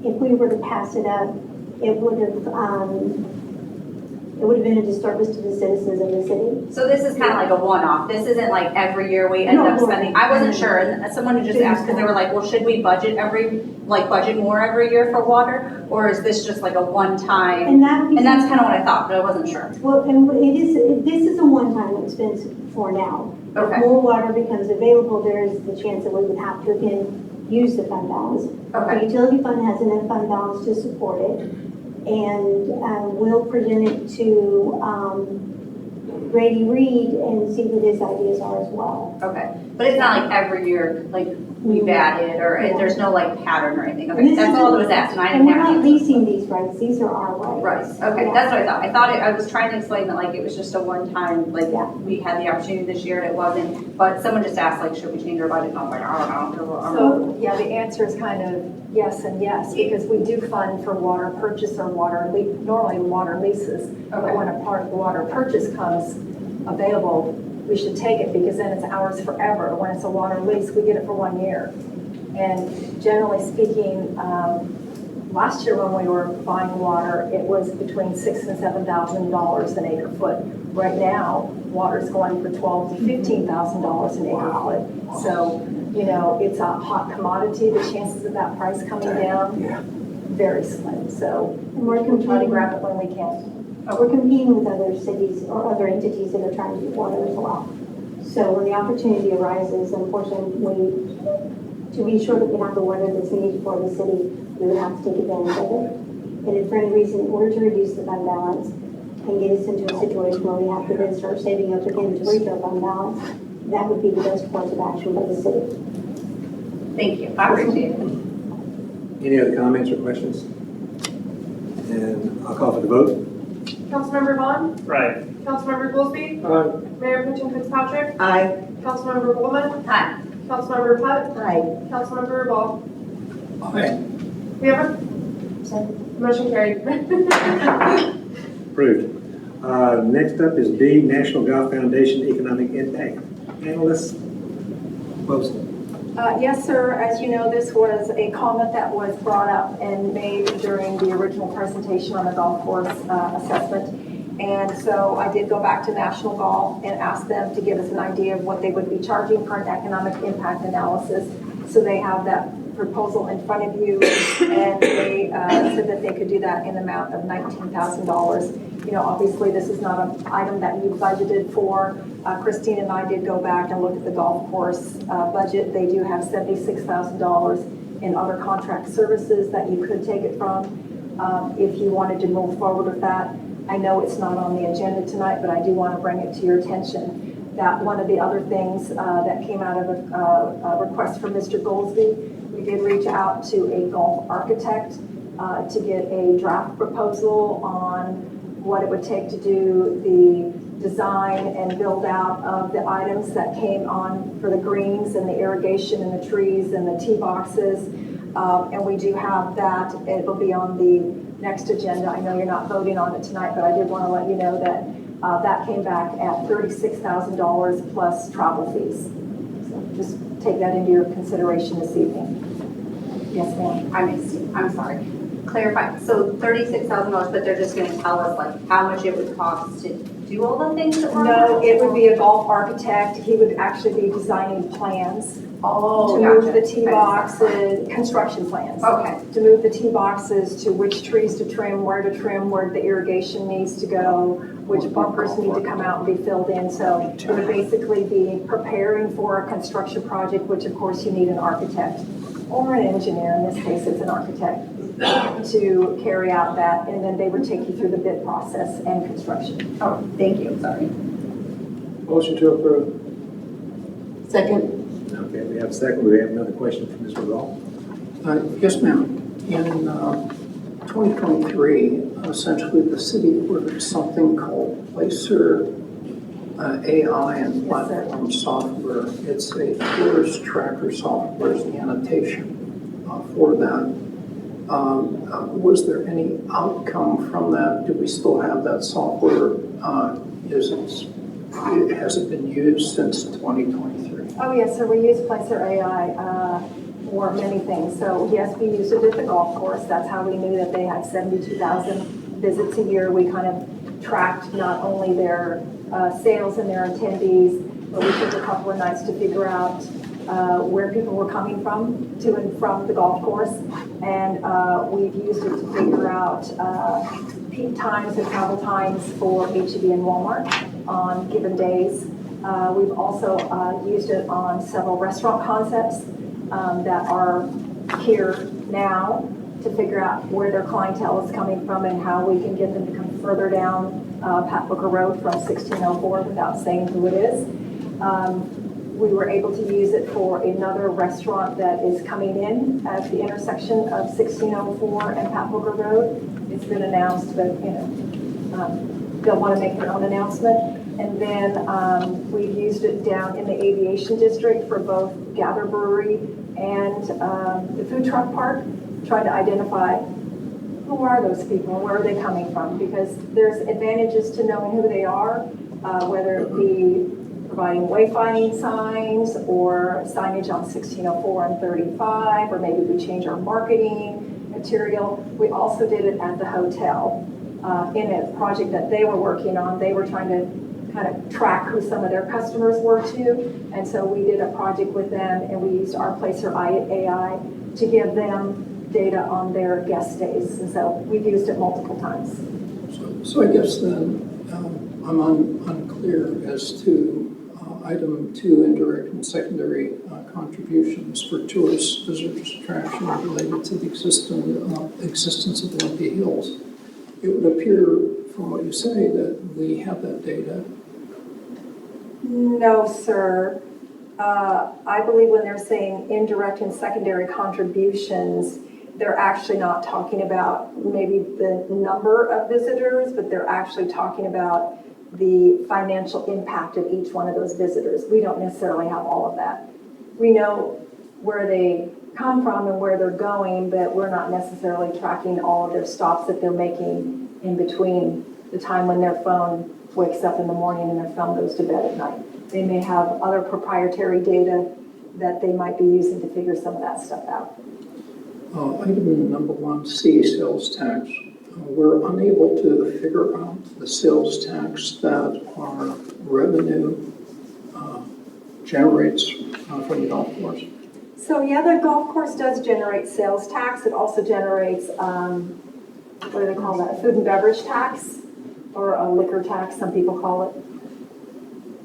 if we were to pass it up, it would have been a disservice to the citizens of the city. So this is kind of like a one-off. This isn't like every year we end up spending. I wasn't sure, and someone had just asked because they were like, well, should we budget budget more every year for water? Or is this just like a one-time? And that's kind of what I thought, but I wasn't sure. Well, and this is a one-time expense for now. Okay. If more water becomes available, there is the chance that we would have to again use the fund balance. Okay. The utility fund has enough fund balance to support it, and we'll present it to Grady Reed and see what his ideas are as well. Okay, but it's not like every year, like we've added, or there's no like pattern or anything. Okay, that's all that was asked, and I didn't And we're have not any. leasing these rights, these are our rights. Right, okay, Yeah. that's what I thought. I was trying to explain that like it was just a one-time, like we had the opportunity this year and it wasn't, but someone just asked like, should we change our budget? And I was like, I don't know. So, yeah, the answer is kind of yes and yes, because we do fund for water purchase or normally water leases. But when a part of the water purchase comes available, we should take it because then it's ours forever. When it's a water lease, we get it for 1 year. And generally speaking, last year when we were buying water, it was between $6,000 and $7,000 an acre foot. Right now, water's going for $12,000 to $15,000 an acre foot. So, you know, it's a hot commodity. The chances of that price coming down, very slim. So we're trying to grab it when we can. We're competing with other cities or other entities that are trying to get water as well. So when the opportunity arises, unfortunately, to be sure that we have the water that's needed for the city, we would have to take advantage of it. And if for any reason, in order to reduce the fund balance and get us into a situation where we have to then start saving up again to reach our fund balance, that would be the best course of action for the city. Thank you, I appreciate it. Any other comments or questions? And I'll call for the vote. Councilmember Vaughan? Right. Councilmember Goolsby? Mayor Pro Tem Fitzpatrick? Aye. Councilmember Bulman? Hi. Councilmember Putt? Aye. Councilmember Rubal? Aye. We have a motion carried. Approved. Next up is B, National Golf Foundation Economic Impact Analyst. Wilson. Yes, sir. As you know, this was a comment that was brought up and made during the original presentation on the golf course assessment. And so I did go back to National Golf and ask them to give us an idea of what they would be charging for an economic impact analysis. So they have that proposal in front of you, and they said that they could do that in the amount of $19,000. You know, obviously this is not an item that you budgeted for. Christine and I did go back and look at the golf course budget. They do have $76,000 in other contract services that you could take it from if you wanted to move forward with that. I know it's not on the agenda tonight, but I do want to bring it to your attention that one of the other things that came out of a request from Mr. Goolsby, we did reach out to a golf architect to get a draft proposal on what it would take to do the design and build out of the items that came on for the greens and the irrigation and the trees and the tee boxes. And we do have that. It will be on the next agenda. I know you're not voting on it tonight, but I did want to let you know that that came back at $36,000 plus travel fees. So just take that into your consideration this evening. Yes, ma'am. I missed you, I'm sorry. Clarify, so $36,000, but they're just gonna tell us like how much it would cost to do do all the things that we're? No, it would be a golf architect. He would actually be designing plans Oh, to move gotcha. the tee boxes, construction plans. Okay. To move the tee boxes, to which trees to trim, where the irrigation needs to go, which bumpers need to come out and be filled in. So it would basically be preparing for a construction project, which of course you need an architect or an engineer, in this case it's an architect, to carry out that, and then they would take you through the bid process and construction. Oh, thank you, sorry. Motion to approve. Second. Okay, we have a second. We have another question from Mr. Rubal. Yes, ma'am. In 2023, essentially the city ordered something called Placer AI and platform software. It's a tourist tracker software, is the annotation for that. Was there any outcome from that? Do we still have that software? Has it been used since 2023? Oh, yes, so we use Placer AI for many things. So yes, we used it at the golf course. That's how we knew that they had 72,000 visits a year. We kind of tracked not only their sales and their attendees, but we took a couple of nights to figure out where people were coming from, to and from the golf course. And we've used it to figure out peak times and travel times for H-E-B and Walmart on given days. We've also used it on several restaurant concepts that are here now to figure out where their clientele is coming from and how we can get them to come further down Pat Booker Road from 1604 without saying who it is. We were able to use it for another restaurant that is coming in at the intersection of 1604 and Pat Booker Road. It's been announced, but they'll want to make their own announcement. And then we've used it down in the aviation district for both Gather Brewery and the food truck park, trying to identify who are those people, where are they coming from? Because there's advantages to knowing who they are, whether it be providing wayfinding signs or signage on 1604 and 35, or maybe we change our marketing material. We also did it at the hotel in a project that they were working on. They were trying to kind of track who some of their customers were too. And so we did a project with them and we used our Placer AI to give them data on their guest stays. And so we've used it multiple times. So I guess then I'm unclear as to item 2, indirect and secondary contributions for tourist visitors attraction related to the existence of Olympia Hills. It would appear from what you say that we have that data. No, sir. I believe when they're saying indirect and secondary contributions, they're actually not talking about maybe the number of visitors, but they're actually talking about the financial impact of each one of those visitors. We don't necessarily have all of that. We know where they come from and where they're going, but we're not necessarily tracking all of their stops that they're making in between the time when their phone wakes up in the morning and their phone goes to bed at night. They may have other proprietary data that they might be using to figure some of that stuff out. Item number 1C, sales tax. We're unable to figure out the sales tax that our revenue generates from the golf course. So yeah, the golf course does generate sales tax. It also generates, what do they call that? A food and beverage tax, or a liquor tax, some people call it.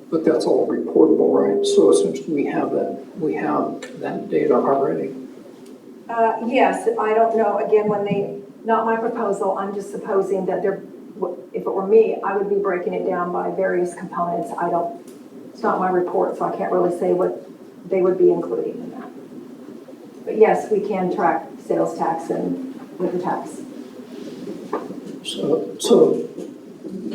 But that's all reportable, right? So essentially we have that data already. Yes, I don't know, again, not my proposal, I'm just supposing that if it were me, I would be breaking it down by various components. It's not my report, so I can't really say what they would be including in that. But yes, we can track sales tax and liquor tax. So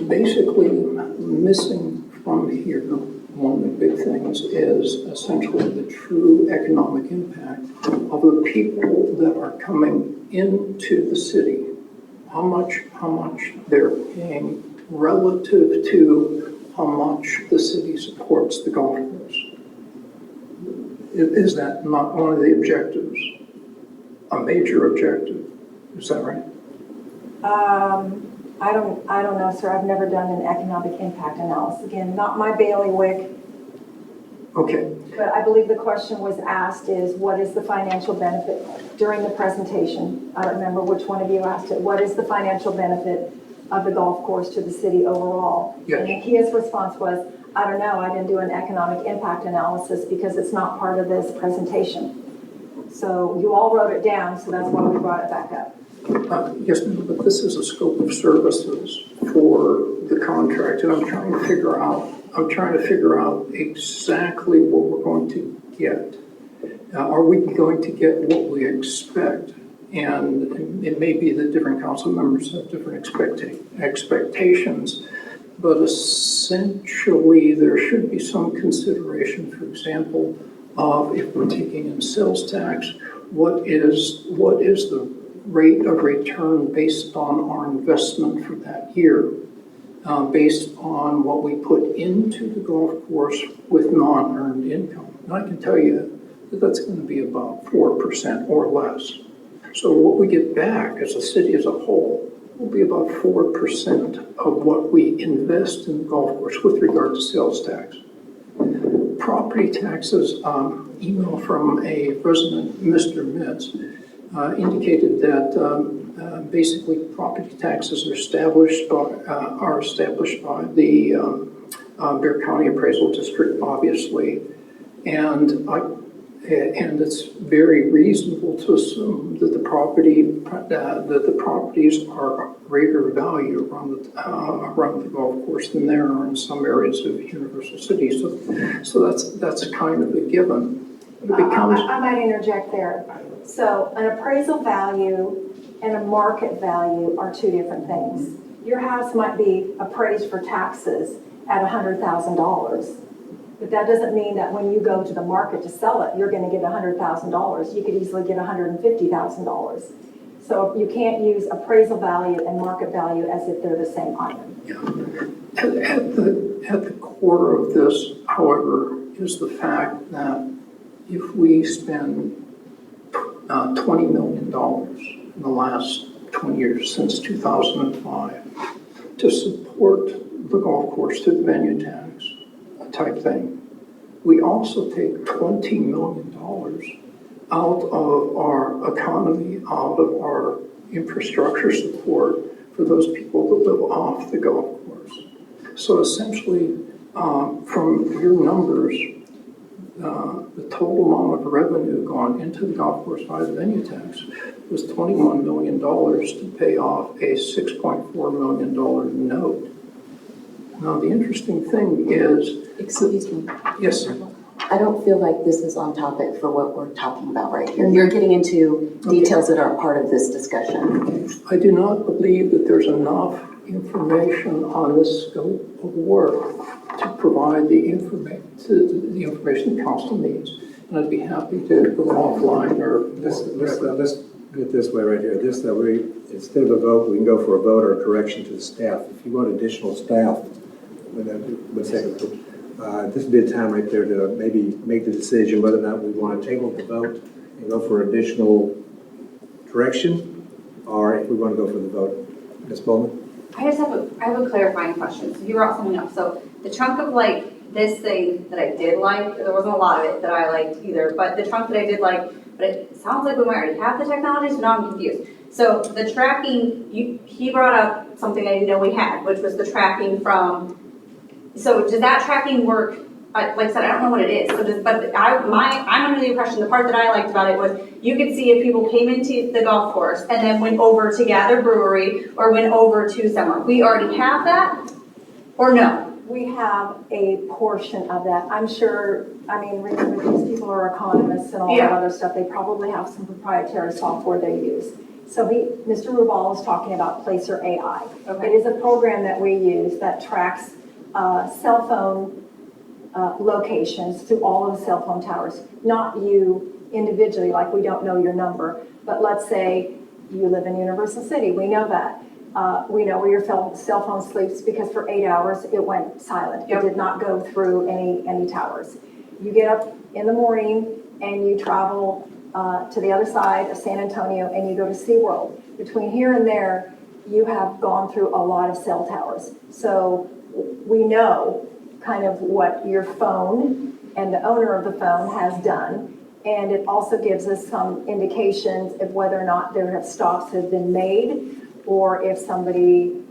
basically missing from here, one of the big things is essentially the true economic impact of the people that are coming into the city. How much they're paying relative to how much the city supports the golf course. Is that not one of the objectives? A major objective, is that right? I don't know, sir. I've never done an economic impact analysis. Again, not my bailiwick, Okay, but I believe the question was asked is, what is the financial benefit during the presentation? I don't remember which one of you asked it. What is the financial benefit of the golf course to the city overall? Yes. And his response was, I don't know. I didn't do an economic impact analysis because it's not part of this presentation. So you all wrote it down, so that's why we brought it back up. yes, ma'am, but this is a scope of services for the contract, and I'm trying to figure out exactly what we're going to get. Are we going to get what we expect? And it may be that different council members have different expectations, but essentially there should be some consideration, for example, of if we're taking in sales tax, what is the rate of return based on our investment for that year, based on what we put into the golf course with non-earned income. And I can tell you that that's going to be about 4% or less. So what we get back as a city as a whole will be about 4% of what we invest in the golf course with regard to sales tax. Property taxes, email from a resident, Mr. Mitz, indicated that basically property taxes are established by the Bear County Appraisal District, obviously, and it's very reasonable to assume that the properties are greater value around the golf course than there are in some areas of Universal City. So that's kind of a given. It becomes, I might interject there. So an appraisal value and a market value are two different things. Your house might be appraised for taxes at $100,000. But that doesn't mean that when you go to the market to sell it, you're going to get $100,000. You could easily get $150,000. So you can't use appraisal value and market value as if they're the same item. at the core of this, however, is the fact that if we spend $20 million in the last 20 years, since 2005, to support the golf course through the venue tax type thing, we also take $20 million out of our economy, out of our infrastructure support for those people that live off the golf course. So essentially, from your numbers, the total amount of revenue gone into the golf course by the venue tax was $21 million to pay off a $6.4 million note. Now, the interesting thing is... Excuse me. Yes, sir. I don't feel like this is on topic for what we're talking about right here. You're getting into details that aren't part of this discussion. I do not believe that there's enough information on this scope of work to provide the information the council needs. And I'd be happy to go offline or... Let's get it this way right here. Instead of a vote, we can go for a vote or a correction to the staff. If you want additional staff, one second. This would be a time right there to maybe make the decision whether or not we want to table the vote and go for additional direction, or if we want to go for the vote. Ms. Bulman? I have a clarifying question. So you brought something up. So the chunk of this thing that I did like, there wasn't a lot of it that I liked either, but the chunk that I did like, but it sounds like we might already have the technology, so now I'm confused. So the tracking, he brought up something I didn't know we had, which was the tracking from, so does that tracking work? Like I said, I don't know what it is. So I'm under the impression, the part that I liked about it was you could see if people came into the golf course and then went over to Gather Brewery or went over to somewhere. We already have that, or no? We have a portion of that. I'm sure, remember these people are economists and all that other stuff. They probably have some proprietary software they use. So Mr. Rubal is talking about Placer AI. Okay. It is a program that we use that tracks cell phone locations through all of the cell phone towers. Not you individually, like we don't know your number, but let's say you live in Universal City. We know that. We know where your cell phone sleeps because for 8 hours it went silent. It did not go through any towers. You get up in the morning and you travel to the other side of San Antonio and you go to SeaWorld. Between here and there, you have gone through a lot of cell towers. So we know kind of what your phone and the owner of the phone has done. And it also gives us some indications of whether or not there have stops have been made, or if somebody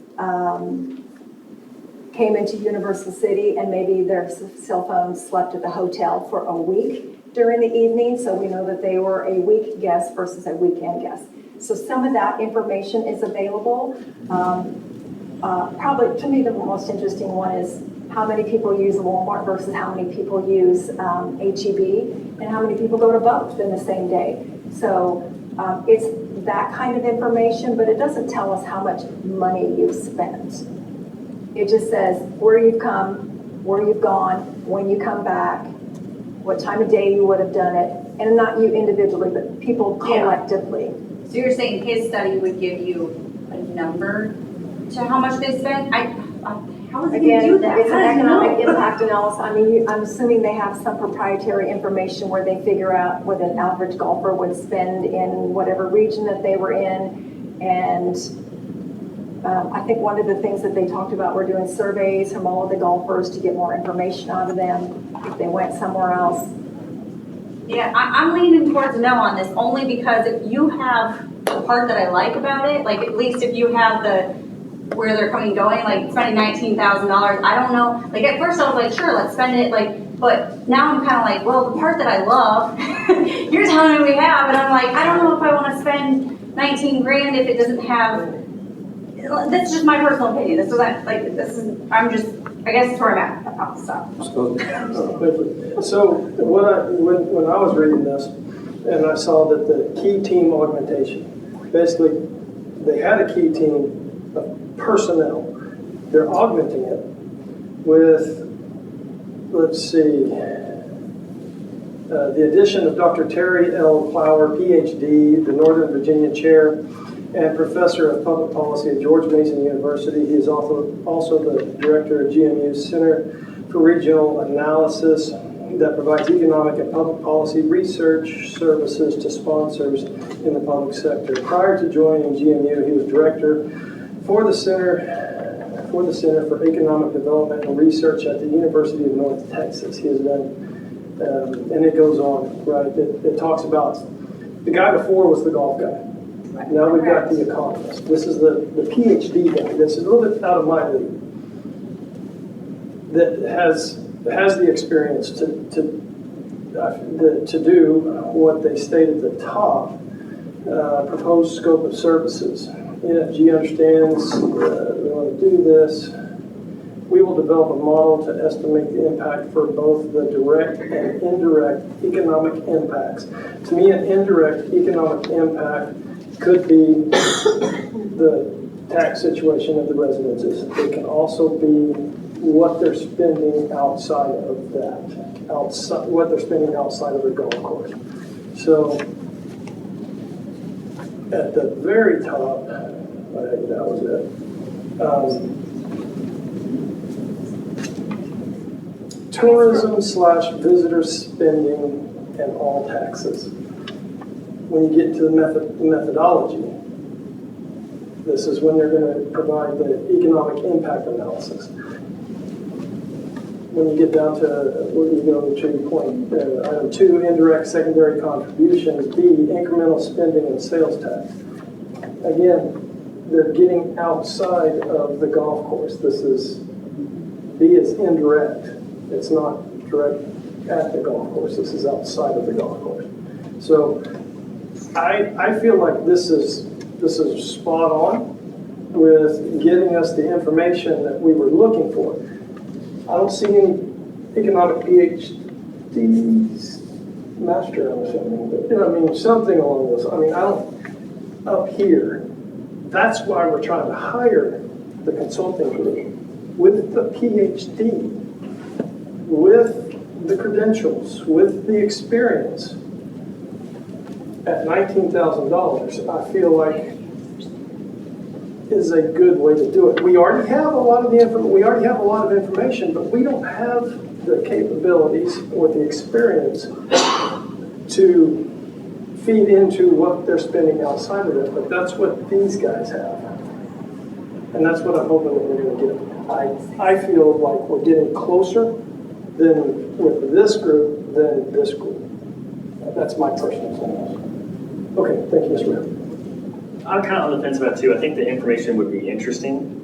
came into Universal City and maybe their cell phone slept at the hotel for a week during the evening. So we know that they were a week guest versus a weekend guest. So some of that information is available. Probably to me, the most interesting one is how many people use Walmart versus how many people use HEB, and how many people go to both in the same day. So it's that kind of information, but it doesn't tell us how much money you've spent. It just says where you've come, where you've gone, when you come back, what time of day you would have done it, and not you individually, but people collectively. So you're saying his study would give you a number to how much they spent? How is he gonna do that? It's an How does he know? economic impact analysis. I mean, I'm assuming they have some proprietary information where they figure out what an average golfer would spend in whatever region that they were in. And I think one of the things that they talked about were doing surveys from all of the golfers to get more information out of them if they went somewhere else. Yeah, I'm leaning towards no on this, only because if you have the part that I like about it, like at least if you have the where they're coming and going, like spending $19,000, I don't know. Like at first I was like, sure, let's spend it, like, but now I'm kind of like, well, the part that I love, you're telling me we have, and I'm like, I don't know if I want to spend 19 grand if it doesn't have. That's just my personal opinion. This isn't like I'm just. I guess that's where I'm at. I'll stop. So when I was reading this, and I saw that the key team augmentation, basically they had a key team of personnel. They're augmenting it with, let's see, the addition of Dr. Terry L. Clower, PhD, the Northern Virginia Chair and Professor of Public Policy at George Mason University. He is also the Director of GMU's Center for Regional Analysis that provides economic and public policy research services to sponsors in the public sector. Prior to joining GMU, he was Director for the Center for Economic Development and Research at the University of North Texas. He has done, and it goes on, right? It talks about, the guy before was the golf guy. Now we've got the economist. This is the PhD guy. That's a little bit out of my league. That has the experience to do what they state at the top. Proposed scope of services. NFG understands we want to do this. We will develop a model to estimate the impact for both the direct and indirect economic impacts. To me, an indirect economic impact could be the tax situation of the residences. It can also be what they're spending outside of that, what they're spending outside of the golf course. So at the very top, I think that was it. Tourism/visitor spending and all taxes. When you get to the methodology, this is when they're going to provide the economic impact analysis. When you get down to, when you go to point item 2, indirect secondary contributions, B, incremental spending and sales tax. Again, they're getting outside of the golf course. This is, B is indirect. It's not direct at the golf course. This is outside of the golf course. So I feel like this is spot on with getting us the information that we were looking for. I don't see any economic PhDs, master, I'm assuming, but you know, I mean, something along those. I mean, I don't, up here, that's why we're trying to hire the consulting group with the PhD, with the credentials, with the experience. At $19,000, I feel like is a good way to do it. We already have a lot of information, but we don't have the capabilities or the experience to feed into what they're spending outside of it. But that's what these guys have. And that's what I'm hoping that we're gonna get. I feel like we're getting closer than with this group than this group. That's my personal sense. Okay, thank you, Mr. Mayor. I'm kind of on the fence about it too. I think the information would be interesting.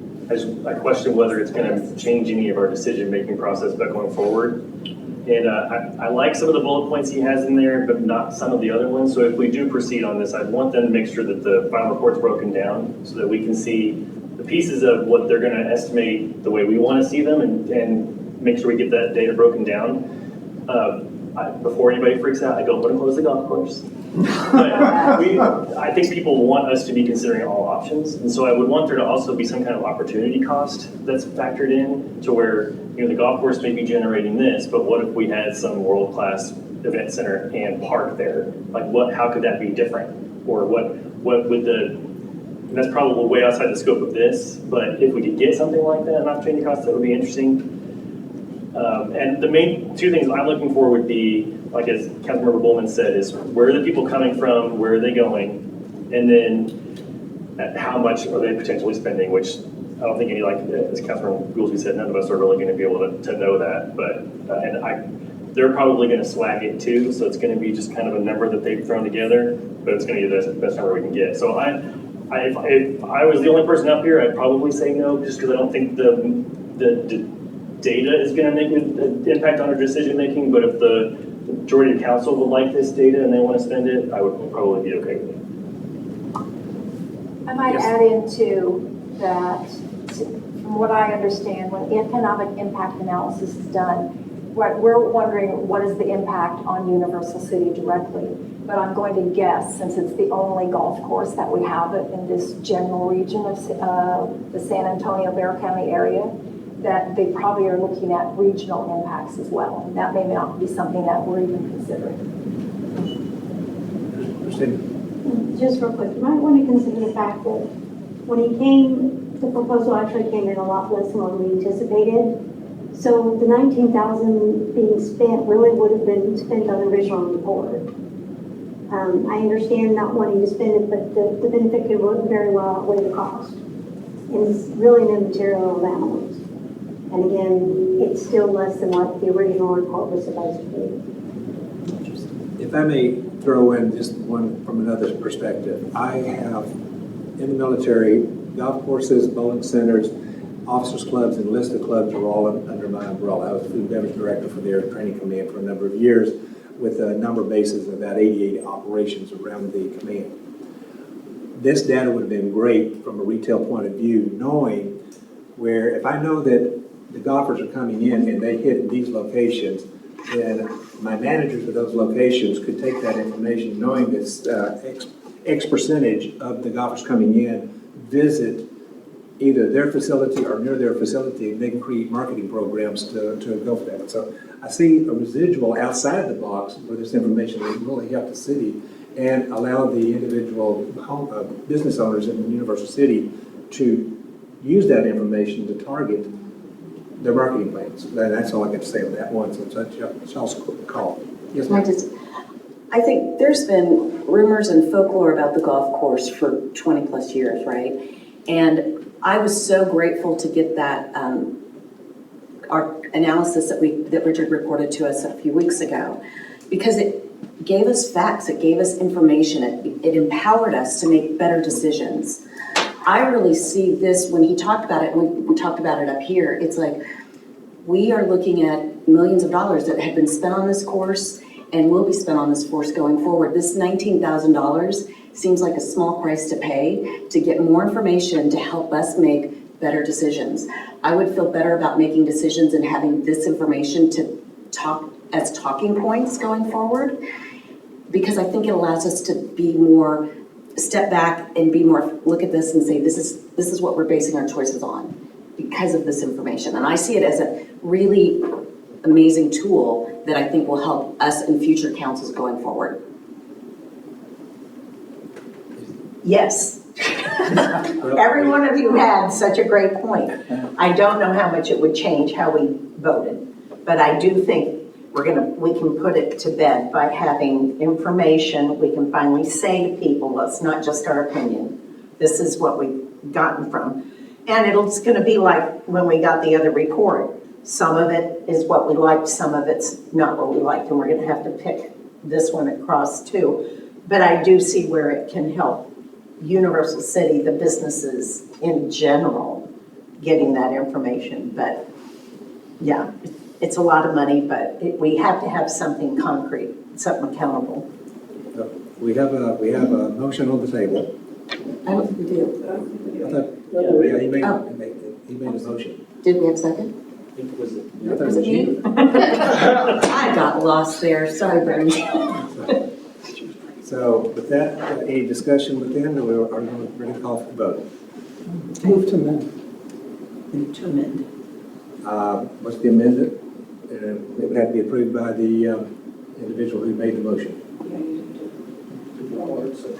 I question whether it's going to change any of our decision-making process about going forward. And I like some of the bullet points he has in there, but not some of the other ones. So if we do proceed on this, I'd want them to make sure that the final report's broken down so that we can see the pieces of what they're going to estimate the way we want to see them and make sure we get that data broken down. Before anybody freaks out, I don't want to close the golf course. But I think people want us to be considering all options. And so I would want there to also be some kind of opportunity cost that's factored in to where, the golf course may be generating this, but what if we had some world-class event center and park there? Like how could that be different? Or what would that's probably way outside the scope of this, but if we could get something like that, an opportunity cost, that would be interesting. And the main two things I'm looking for would be, like as Councilmember Bulman said, is where are the people coming from, where are they going, and then how much are they potentially spending, which I don't think any, like as Councilmember Goolsby said, none of us are really going to be able to know that, but they're probably going to swag it too, so it's going to be just kind of a number that they've thrown together, but it's going to be the best number we can get. So if I was the only person up here, I'd probably say no, just because I don't think the data is going to make an impact on our decision making, but if the majority of council would like this data and they want to spend it, I would probably be okay with it. I might add into that, from what I understand, when economic impact analysis is done, we're wondering what is the impact on Universal City directly. But I'm going to guess, since it's the only golf course that we have in this general region of the San Antonio, Bexar County area, that they probably are looking at regional impacts as well. And that may not be something that we're even considering. Just real quick, you might want to consider the fact that when he came, the proposal actually came in a lot less than what we anticipated. So the $19,000 being spent really would have been spent on the original report. I understand not wanting to spend it, but the benefit could very well outweigh the cost. And it's really an immaterial amount. And again, it's still less than what the original report was supposed to be. If I may throw in just one from another perspective, I have in the military, golf courses, bowling centers, officers clubs, and enlisted clubs are all under my umbrella. I was food and beverage director for their training command for a number of years with a number of bases of about 88 operations around the command. This data would have been great from a retail point of view, knowing where if I know that the golfers are coming in and they hit these locations, then my managers of those locations could take that information, knowing this X percentage of the golfers coming in visit either their facility or near their facility, and they can create marketing programs to go for that. So I see a residual outside the box where this information will really help the city and allow the individual business owners in the Universal City to use that information to target their marketing plans. That's all I got to say on that one, so it's also a call. Yes, ma'am. I think there's been rumors and folklore about the golf course for 20 plus years, right? And I was so grateful to get that our analysis that Richard reported to us a few weeks ago, because it gave us facts, it gave us information, it empowered us to make better decisions. I really see this when he talked about it, when we talked about it up here, it's like we are looking at millions of dollars that have been spent on this course and will be spent on this course going forward. This $19,000 seems like a small price to pay to get more information to help us make better decisions. I would feel better about making decisions and having this information to talk as talking points going forward, because I think it allows us to be more, step back and be more, look at this and say, this is what we're basing our choices on because of this information. And I see it as a really amazing tool that I think will help us in future councils going forward. Yes. Every one of you had such a great point. I don't know how much it would change how we voted, but I do think we can put it to bed by having information. We can finally say to people, it's not just our opinion. This is what we've gotten from. And it's gonna be like when we got the other report. Some of it is what we liked, some of it's not what we liked, and we're gonna have to pick this one across too. But I do see where it can help Universal City, the businesses in general, getting that information. But yeah, it's a lot of money, but we have to have something concrete, something accountable. We have a motion on the table. I don't think we do. I thought, yeah, he made a motion. Did we have a second? I think it was it. I thought it was you. I got lost there, sorry, Bernie. So with that, any discussion within, or are we ready to call for the vote? Move to amend. Move to amend. What's the amendment? It would have to be approved by the individual who made the motion.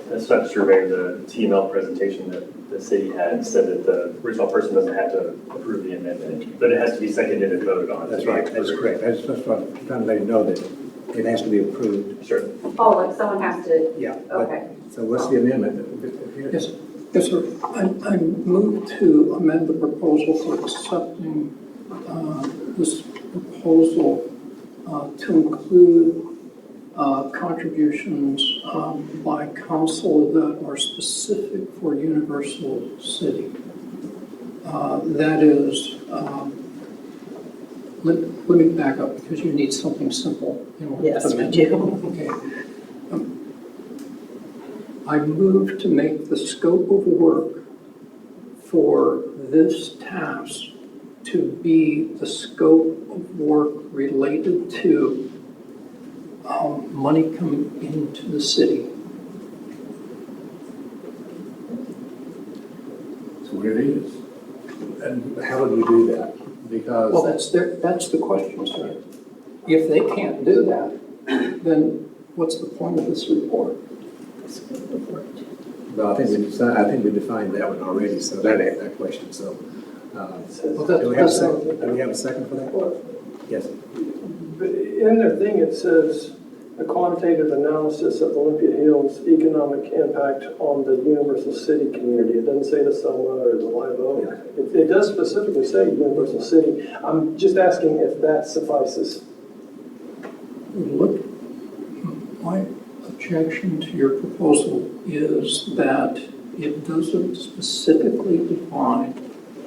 That's not true, Mayor. The TML presentation that the city had said that the original person doesn't have to approve the amendment, but it has to be seconded and voted on. That's right, that's correct. That's what I'm trying to let you know, that it has to be approved. Sure. Oh, like someone has to, Yeah. okay. So what's the amendment? Yes, yes, sir. I move to amend the proposal for accepting this proposal to include contributions by council that are specific for Universal City. That is, let me back up because you need something simple. Yes, we do. Okay. I move to make the scope of work for this task to be the scope of work related to money coming into the city. That's what it is. And how would we do that? Because. Well, that's the question, sir. If they can't do that, then what's the point of this report? Well, I think we defined that one already, so that question, so. Do we have a second for that? Yes. In their thing, it says a quantitative analysis of Olympia Hills' economic impact on the Universal City community. It doesn't say the Soma or the Live Oak. It does specifically say Universal City. I'm just asking if that suffices. Look, my objection to your proposal is that it doesn't specifically define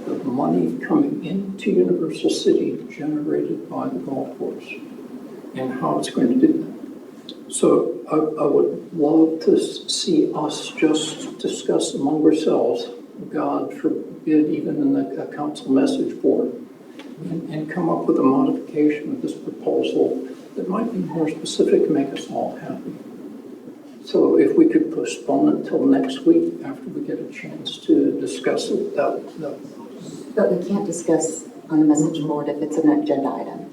the money coming into Universal City generated by the golf course and how it's going to do that. So I would love to see us just discuss among ourselves, God forbid, even in the council message board, and come up with a modification of this proposal that might be more specific and make us all happy. So if we could postpone it till next week after we get a chance to discuss it, that. But we can't discuss on the message board if it's an agenda item.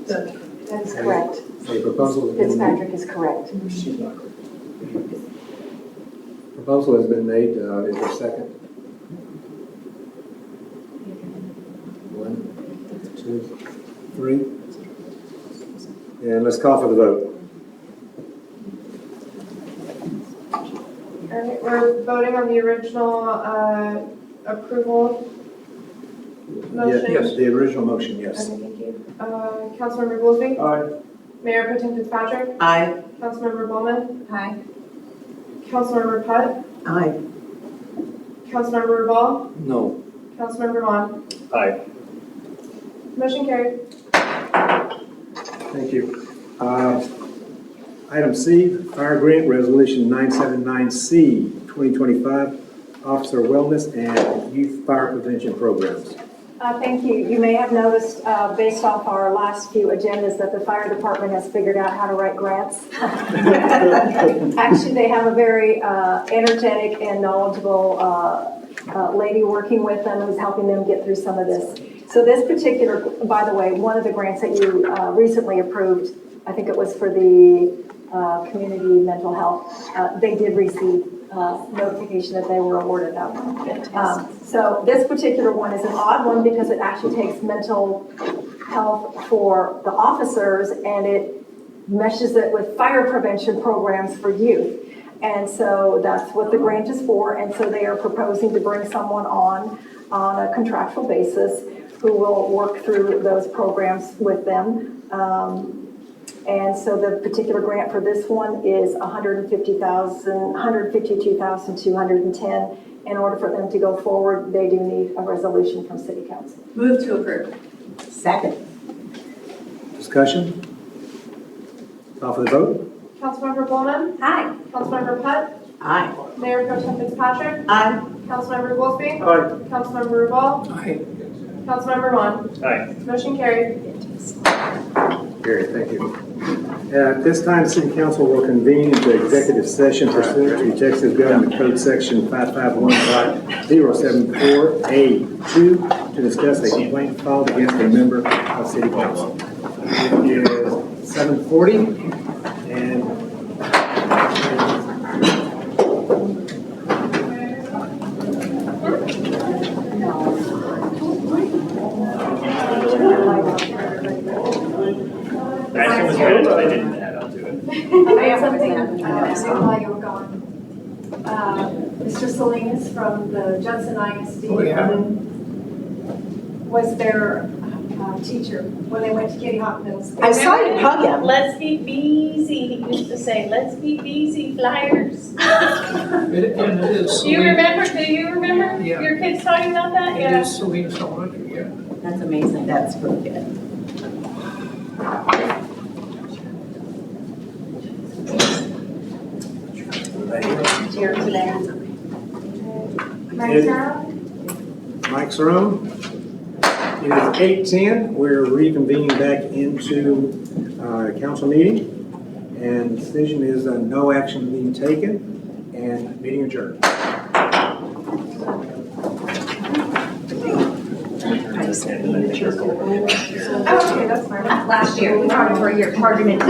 That is correct. A proposal has been Fitzpatrick is correct. She's not correct. Proposal has been made. Is there a second? 1, 2, 3. And let's call for the vote. All right, we're voting on the original approval motion. Yes, the original motion, yes. Okay, thank you. Councilmember Goolsby? Aye. Mayor Pro Tem Fitzpatrick? Aye. Councilmember Bulman? Hi. Councilmember Putt? Aye. Councilmember Rubal? No. Councilmember Vaughan? Aye. Motion carried. Thank you. Item C, Fire Grant Resolution 979C, 2025, Officer Wellness and Youth Fire Prevention Programs. Thank you. You may have noticed, based off our last few agendas, that the fire department has figured out how to write grants. Actually, they have a very energetic and knowledgeable lady working with them who's helping them get through some of this. So this particular, by the way, one of the grants that you recently approved, I think it was for the community mental health, they did receive notification that they were awarded that one. So this particular one is an odd one because it actually takes mental health for the officers and it meshes it with fire prevention programs for youth. And so that's what the grant is for. And so they are proposing to bring someone on a contractual basis who will work through those programs with them. And so the particular grant for this one is $152,210. In order for them to go forward, they do need a resolution from City Council. Move to approve. Second. Discussion? Call for the vote? Councilmember Bulman. Hi. Councilmember Putt. Aye. Mayor Pro Tem Fitzpatrick. Aye. Councilmember Goolsby. Aye. Councilmember Rubal. Aye. Councilmember Vaughan. Aye. Motion carried. Carried, thank you. At this time, City Council will convene into executive session pursuant to Texas Government Code Section 5515074A2 to discuss a complaint filed against a member of City Council. It is 7:40 and The action was good, but I didn't add on to it. I have something while you were gone. Mr. Salinas from the Judson ISD. Oh, yeah. Was their teacher when they went to Kitty Hawk Middle School. I saw you hug him. Let's be busy, he used to say, let's be busy flyers. And it is. Do you remember, Yeah. your kids talking about that? It is Salinas Elementary, yeah. That's amazing. That's pretty good. Chair today. mics are on. It is 8:10. We're reconvening back into council meeting. And decision is no action being taken and meeting adjourned. Okay, that's fine. Last year, we talked for a year, argument.